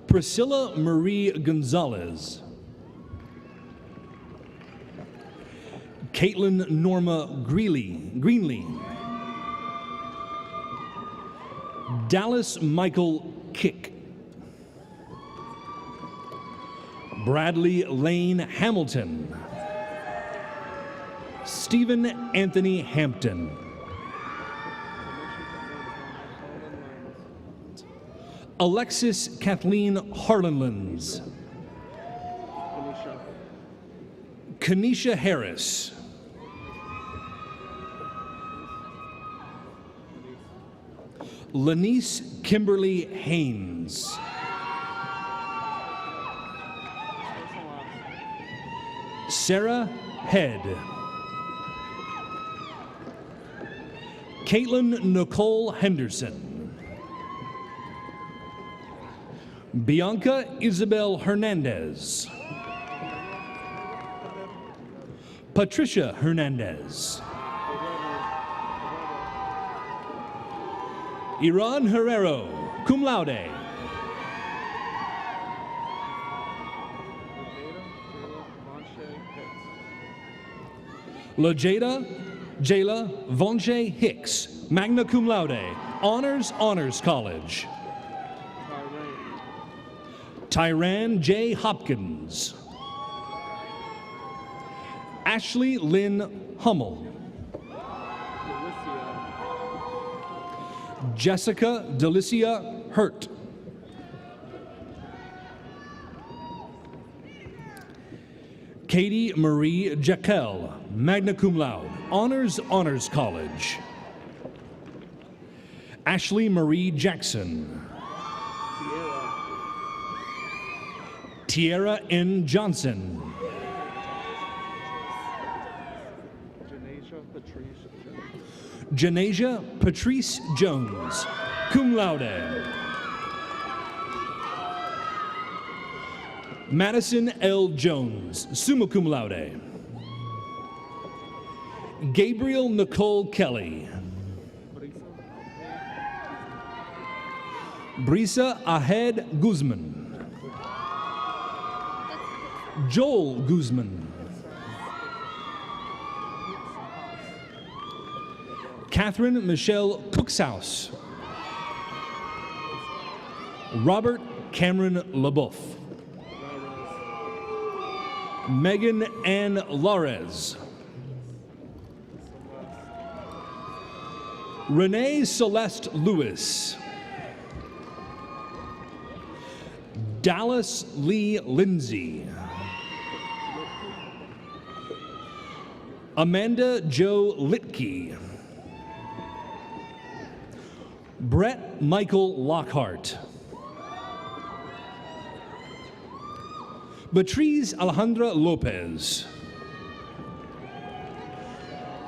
Priscilla Marie Gonzalez. Caitlin Norma Greenlee. Dallas Michael Kick. Bradley Lane Hamilton. Stephen Anthony Hampton. Alexis Kathleen Harlanlands. Kanisha Harris. Lanice Kimberly Haynes. Sarah Head. Caitlin Nicole Henderson. Bianca Isabel Hernandez. Patricia Hernandez. Iran Herrero, cum laude. Lajada Jayla Vonche Hicks, magna cum laude, honors college. Tyran J. Hopkins. Ashley Lynn Hummel. Jessica Delicia Hurt. Katie Marie Jekyll, magna cum laude, honors college. Ashley Marie Jackson. Tierra N. Johnson. Janasia Patrice Jones, cum laude. Madison L. Jones, summa cum laude. Gabriel Nicole Kelly. Brisa Ahed Guzman. Joel Guzman. Catherine Michelle Cookshouse. Robert Cameron LaBeouf. Megan Ann Laurez. Renee Celeste Lewis. Dallas Lee Lindsay. Amanda Jo Litke. Brett Michael Lockhart. Beatriz Alejandra Lopez.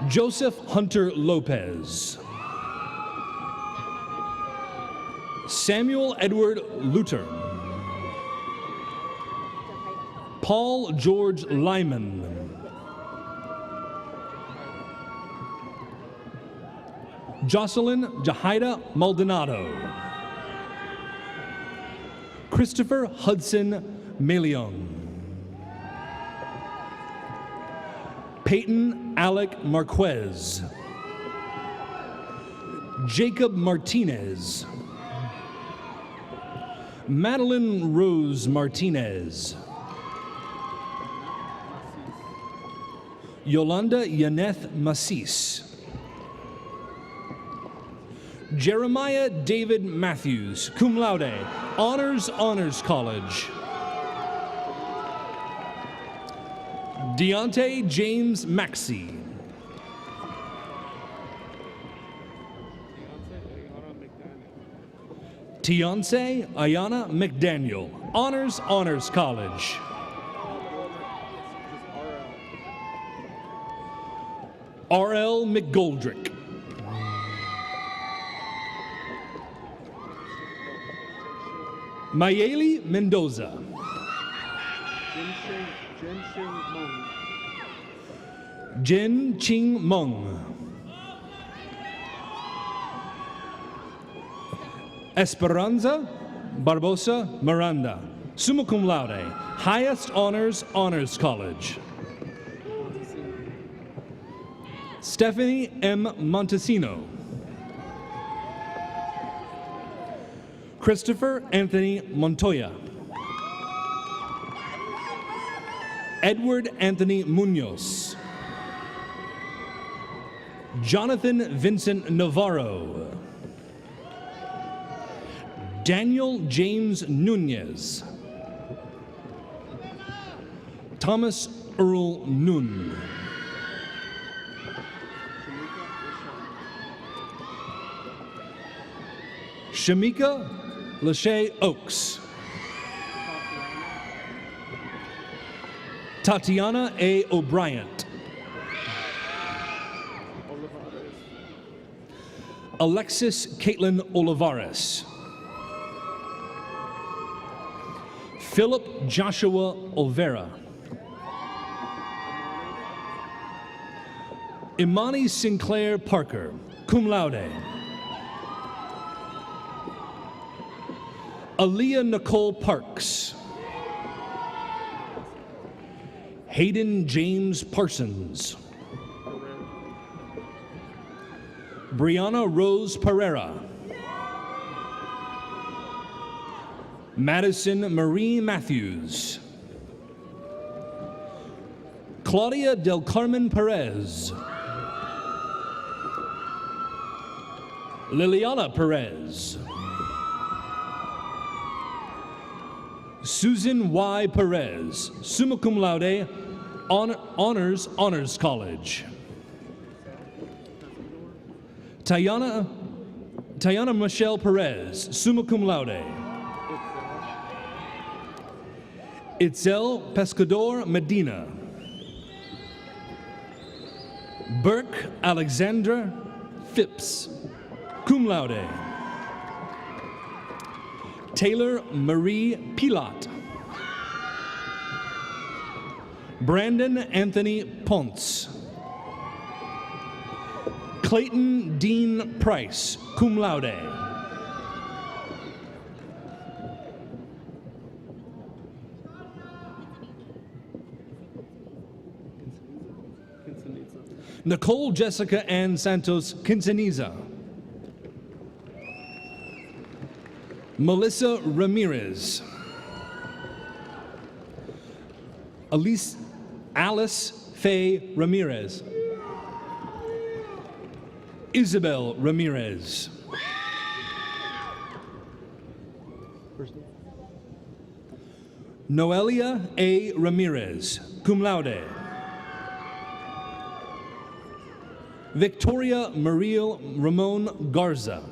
Joseph Hunter Lopez. Samuel Edward Luter. Paul George Lyman. Jocelyn Jahida Maldonado. Christopher Hudson Melion. Peyton Alec Marquez. Jacob Martinez. Madeline Rose Martinez. Yolanda Yaneth Macis. Jeremiah David Matthews, cum laude, Honors College. Deontay James Maxey. Tiance Ayana McDaniel, Honors College. R.L. McGoldrick. Mayeli Mendoza. Jin Ching Meng. Esperanza Barbosa Miranda, summa cum laude, highest honors College. Stephanie M. Montesino. Christopher Anthony Montoya. Edward Anthony Munoz. Jonathan Vincent Navarro. Daniel James Nunez. Thomas Earl Nun. Shamika Lachey Oaks. Tatiana A. O'Brien. Alexis Caitlin Olivares. Philip Joshua Olvera. Imani Sinclair Parker, cum laude. Aaliyah Nicole Parks. Hayden James Parsons. Brianna Rose Pereira. Madison Marie Matthews. Claudia Del Carmen Perez. Liliana Perez. Susan Y. Perez, summa cum laude, Honors College. Tayana Michelle Perez, summa cum laude. Itzel Pescador Medina. Burke Alexandra Phipps, cum laude. Taylor Marie Pilat. Brandon Anthony Ponce. Clayton Dean Price, cum laude. Nicole Jessica Ann Santos Quintanilla. Melissa Ramirez. Alice Faye Ramirez. Isabel Ramirez. Noelia A. Ramirez, cum laude. Victoria Mariel Ramon Garza.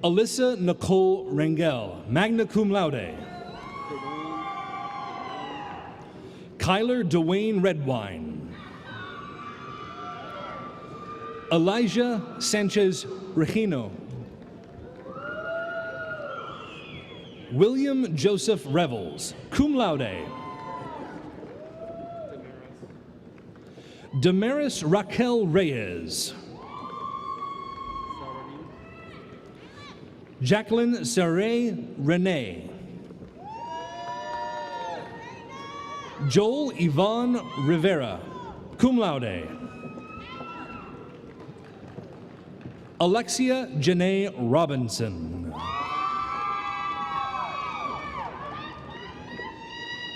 Alyssa Nicole Rangel, magna cum laude. Kyler Dwayne Redwine. Elijah Sanchez Regino. William Joseph Revels, cum laude. Damaris Raquel Reyes. Jacqueline Saray Renee. Joel Yvonne Rivera, cum laude. Alexia Janae Robinson.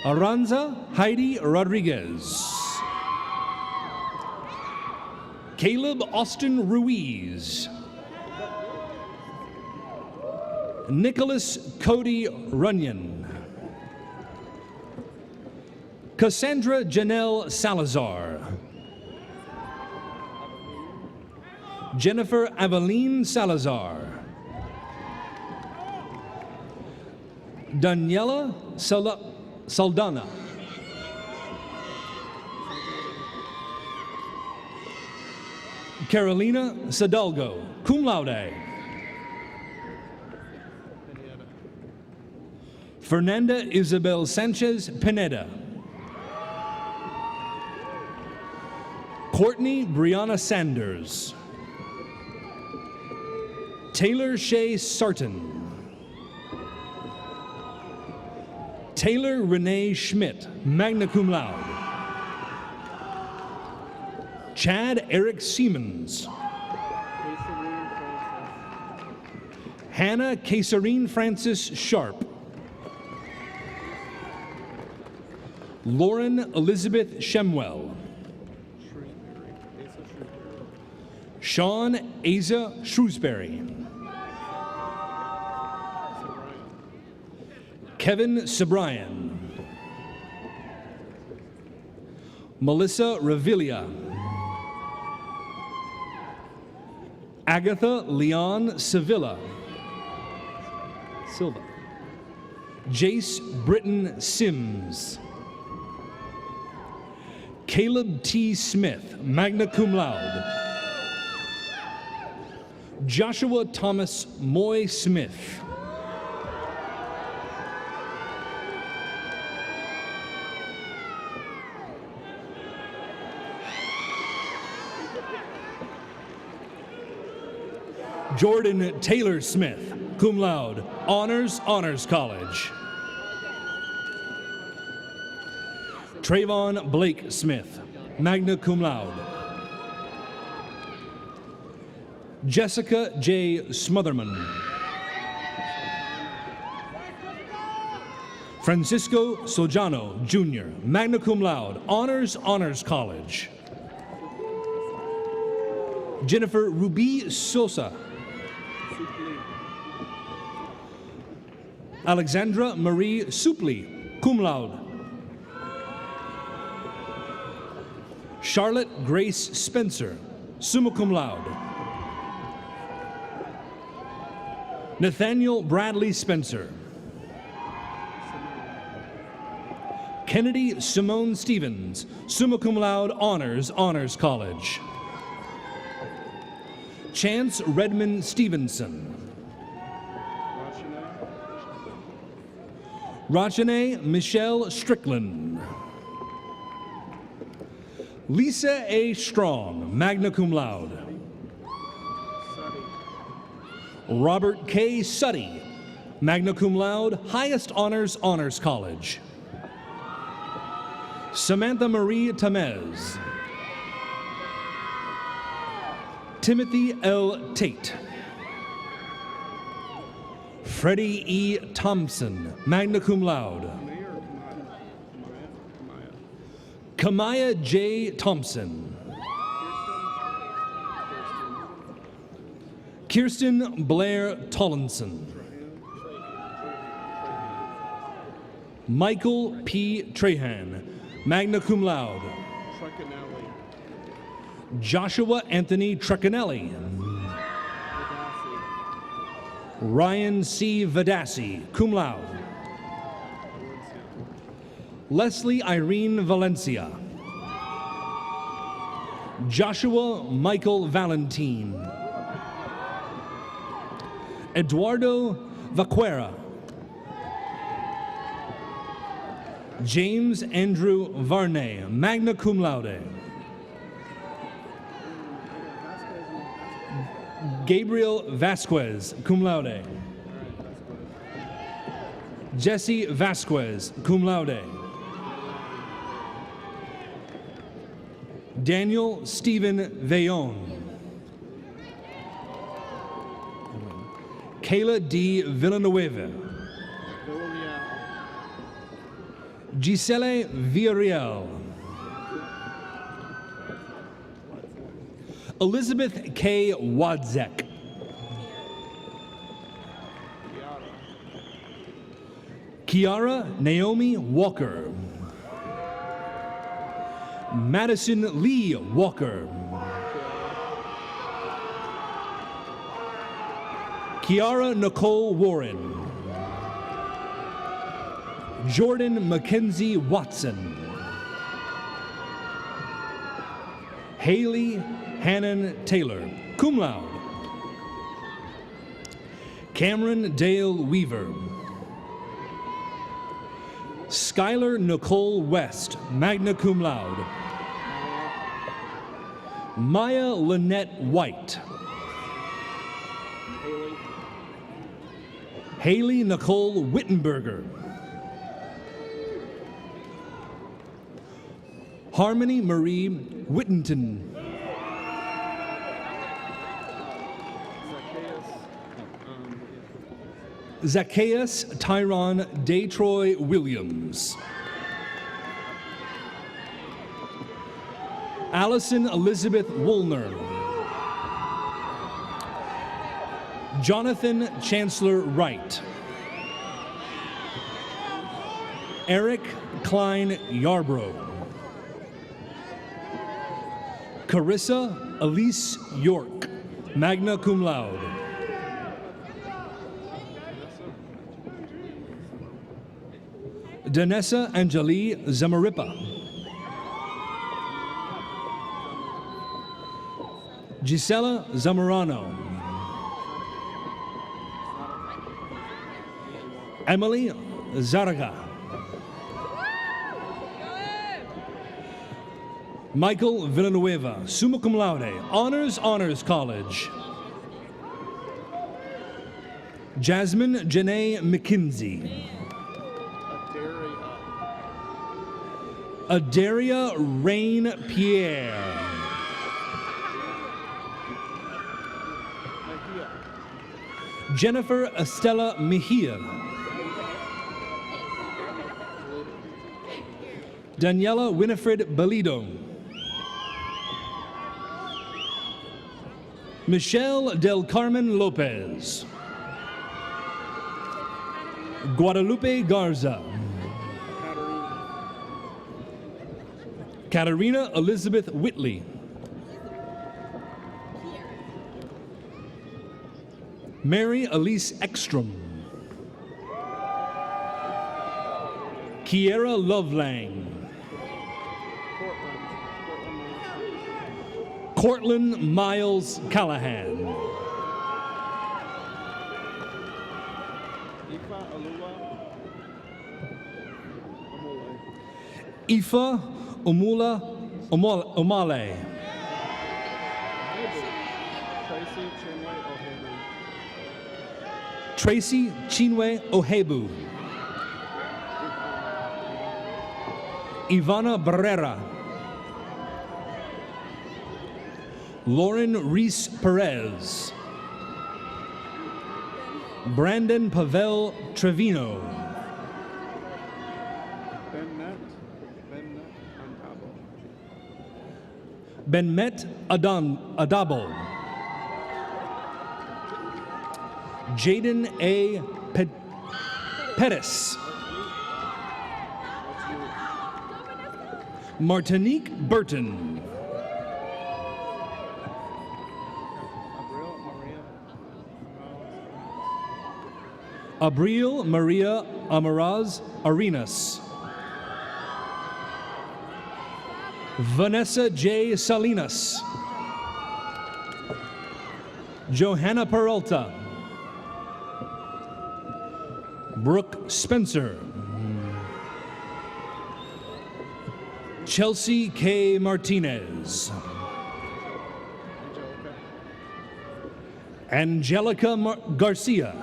Aranza Heidi Rodriguez. Caleb Austin Ruiz. Nicholas Cody Runyon. Cassandra Janelle Salazar. Jennifer Aveline Salazar. Daniela Saldana. Carolina Sadalgo, cum laude. Fernanda Isabel Sanchez Pineda. Courtney Brianna Sanders. Taylor Shea Sarton. Taylor Renee Schmidt, magna cum laude. Chad Eric Siemens. Hannah Kasarine Francis Sharp. Lauren Elizabeth Shemwell. Sean Asa Shrewsbury. Kevin Sobrian. Melissa Revilia. Agatha Leon Silva. Jace Britton Sims. Caleb T. Smith, magna cum laude. Joshua Thomas Moy Smith. Jordan Taylor Smith, cum laude, Honors College. Trayvon Blake Smith, magna cum laude. Jessica J. Smotherman. Francisco Sojano, Jr., magna cum laude, Honors College. Jennifer Ruby Sosa. Alexandra Marie Supli, cum laude. Charlotte Grace Spencer, summa cum laude. Nathaniel Bradley Spencer. Kennedy Simone Stevens, summa cum laude, Honors College. Chance Redmond Stevenson. Rajane Michelle Strickland. Lisa A. Strong, magna cum laude. Robert K. Suddy, magna cum laude, highest honors college. Samantha Marie Tamez. Timothy L. Tate. Freddie E. Thompson, magna cum laude. Kamaya J. Thompson. Kirsten Blair Tollinson. Michael P. Trahan, magna cum laude. Joshua Anthony Trecanelli. Ryan C. Vadassi, cum laude. Leslie Irene Valencia. Joshua Michael Valentin. Eduardo Vaquera. James Andrew Varney, magna cum laude. Gabriel Vasquez, cum laude. Jesse Vasquez, cum laude. Daniel Stephen Veillon. Kayla D. Villanueva. Gisele Villarreal. Elizabeth K. Wadzek. Kiara Naomi Walker. Madison Lee Walker. Kiara Nicole Warren. Jordan Mackenzie Watson. Haley Hannon Taylor, cum laude. Cameron Dale Weaver. Skylar Nicole West, magna cum laude. Maya Lynette White. Haley Nicole Wittenberger. Harmony Marie Whittington. Zacchaeus Tyron Daytroy Williams. Allison Elizabeth Woolner. Jonathan Chancellor Wright. Eric Klein Yarbrough. Carissa Elise York, magna cum laude. Danessa Anjali Zamaripa. Gisela Zamorano. Emily Zaraga. Michael Villanueva, summa cum laude, Honors College. Jasmine Janae McKinsey. Adaria Rain Pierre. Jennifer Estella Mejia. Daniela Winifred Balido. Michelle Del Carmen Lopez. Guadalupe Garza. Katarina Elizabeth Whitley. Mary Elise Ekstrom. Kiera Lovelang. Cortland Miles Callahan. Ifa Omula Omale. Tracy Chinwe Ohebu. Ivana Barrera. Lauren Reese Perez. Brandon Pavel Trevino. Benmet Adabo. Jaden A. Pettis. Martinique Burton. Abril Maria Amaraz Arenas. Vanessa J. Salinas. Johanna Peralta. Brooke Spencer. Chelsea K. Martinez. Angelica Garcia.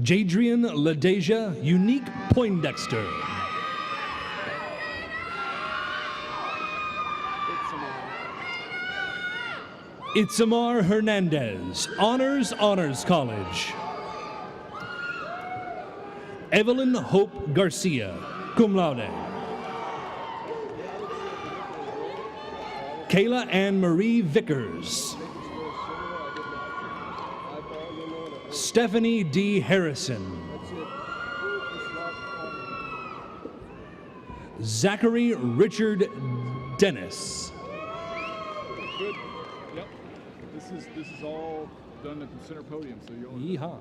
Jadrian LaDeja Unique Poindexter. Itzamar Hernandez, Honors College. Evelyn Hope Garcia, cum laude. Kayla Ann Marie Vickers. Stephanie D. Harrison. Zachary Richard Dennis. Good. Yep. This is all done at the center podium, so you'll. Yeehaw.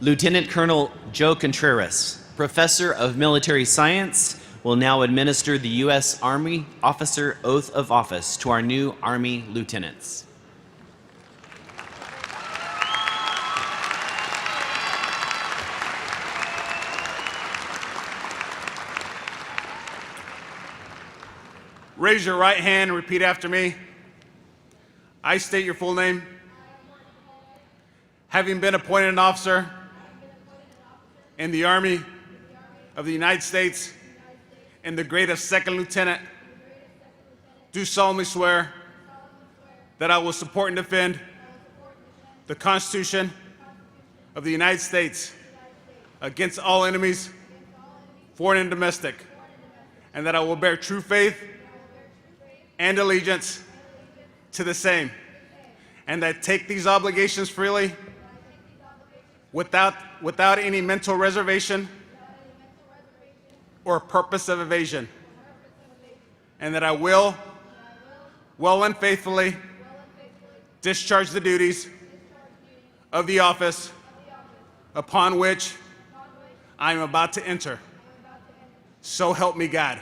Lieutenant Colonel Joe Contreras, Professor of Military Science, will now administer the U.S. Army Officer Oath of Office to our new Army lieutenants. Raise your right hand and repeat after me. I state your full name. Having been appointed an officer in the Army of the United States in the grade of second lieutenant, do solemnly swear that I will support and defend the Constitution of the United States against all enemies, foreign and domestic, and that I will bear true faith and allegiance to the same, and that I take these obligations freely without any mental reservation or purpose of evasion, and that I will well and faithfully discharge the duties of the office upon which I am about to enter. So help me God.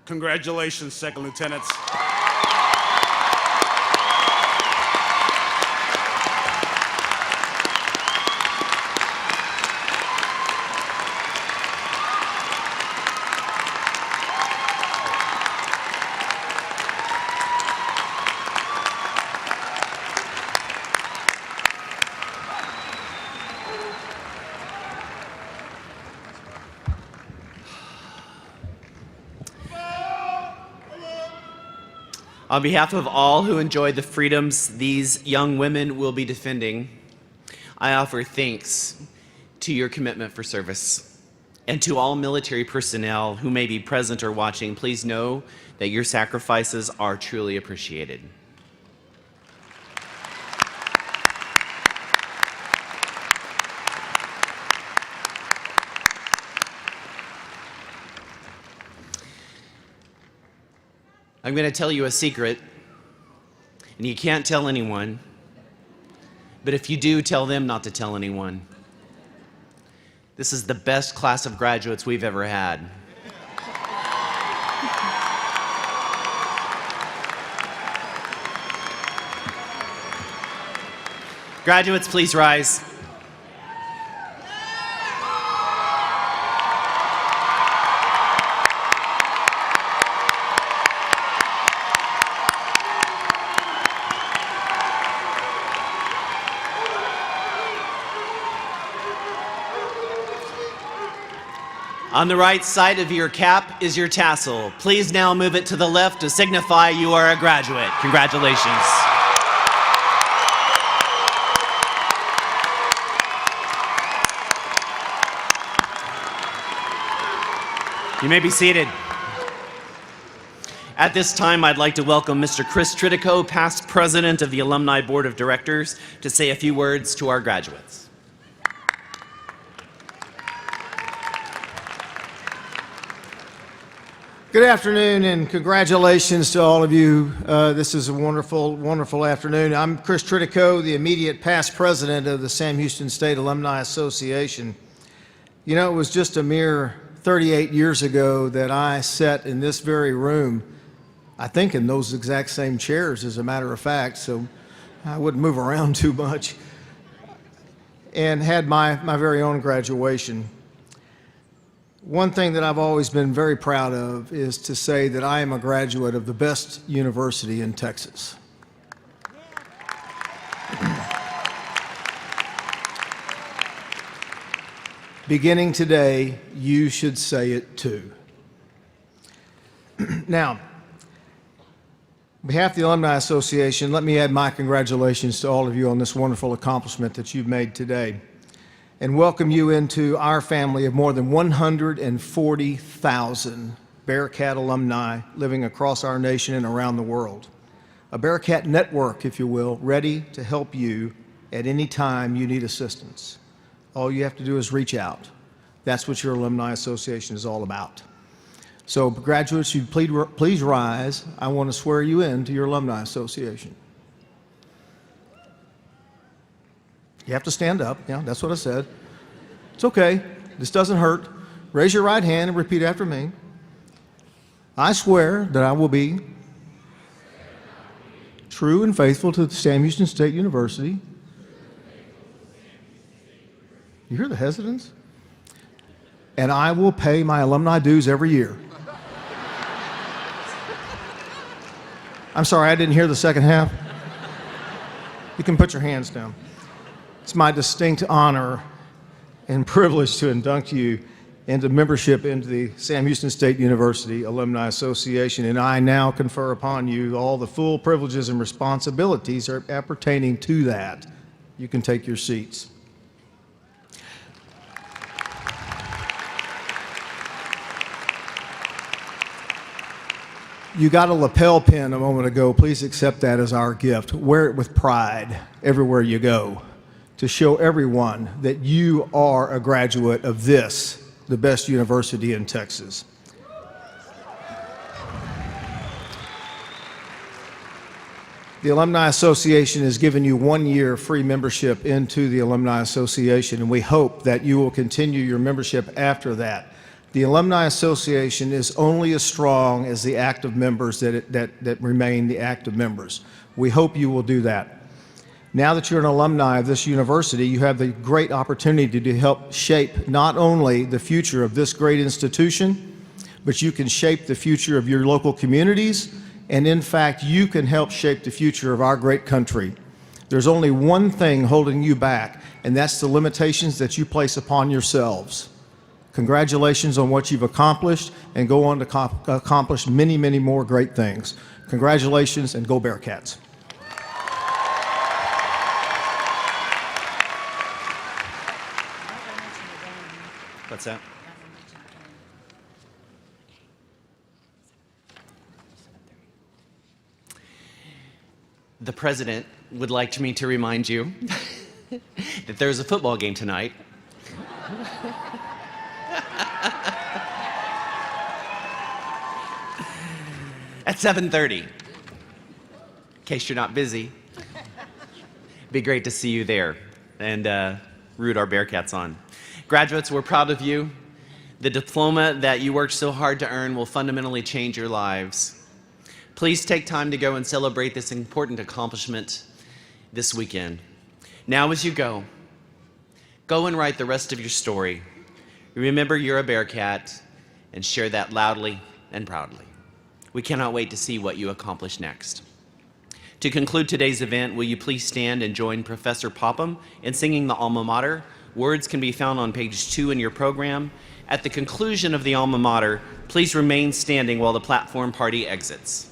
Congratulations, Second Lieutenants. On behalf of all who enjoy the freedoms these young women will be defending, I offer thanks to your commitment for service. And to all military personnel who may be present or watching, please know that your sacrifices are truly appreciated. I'm going to tell you a secret, and you can't tell anyone, but if you do, tell them not to tell anyone. This is the best class of graduates we've ever had. Graduates, please rise. On the right side of your cap is your tassel. Please now move it to the left to signify you are a graduate. Congratulations. You may be seated. At this time, I'd like to welcome Mr. Chris Tritico, past president of the Alumni Board of Directors, to say a few words to our graduates. Good afternoon and congratulations to all of you. This is a wonderful, wonderful afternoon. I'm Chris Tritico, the immediate past president of the Sam Houston State Alumni Association. You know, it was just a mere 38 years ago that I sat in this very room, I think in those exact same chairs, as a matter of fact, so I wouldn't move around too much, and had my very own graduation. One thing that I've always been very proud of is to say that I am a graduate of the best university in Texas. Beginning today, you should say it too. Now, on behalf of the Alumni Association, let me add my congratulations to all of you on this wonderful accomplishment that you've made today, and welcome you into our family of more than 140,000 Bearcat alumni living across our nation and around the world. A Bearcat network, if you will, ready to help you at any time you need assistance. All you have to do is reach out. That's what your Alumni Association is all about. So graduates, you please rise. I want to swear you in to your Alumni Association. You have to stand up. Yeah, that's what I said. It's okay. This doesn't hurt. Raise your right hand and repeat after me. I swear that I will be true and faithful to the Sam Houston State University. You hear the hesitance? And I will pay my alumni dues every year. I'm sorry, I didn't hear the second half. You can put your hands down. It's my distinct honor and privilege to induct you into membership into the Sam Houston State University Alumni Association, and I now confer upon you all the full privileges and responsibilities appertaining to that. You can take your seats. You got a lapel pin a moment ago. Please accept that as our gift. Wear it with pride everywhere you go, to show everyone that you are a graduate of this, the best university in Texas. The Alumni Association has given you 1 year free membership into the Alumni Association, and we hope that you will continue your membership after that. The Alumni Association is only as strong as the active members that remain the active members. We hope you will do that. Now that you're an alumni of this university, you have the great opportunity to help shape not only the future of this great institution, but you can shape the future of your local communities, and in fact, you can help shape the future of our great country. There's only one thing holding you back, and that's the limitations that you place upon yourselves. Congratulations on what you've accomplished, and go on to accomplish many, many more great things. Congratulations, and go Bearcats. What's that? The president would like me to remind you that there's a football game tonight. At 7:30. In case you're not busy. Be great to see you there and root our Bearcats on. Graduates, we're proud of you. The diploma that you worked so hard to earn will fundamentally change your lives. Please take time to go and celebrate this important accomplishment this weekend. Now as you go and write the rest of your story. Remember you're a Bearcat, and share that loudly and proudly. We cannot wait to see what you accomplish next. To conclude today's event, will you please stand and join Professor Popham in singing the Alma Mater? Words can be found on page 2 in your program. At the conclusion of the Alma Mater, please remain standing while the platform party exits.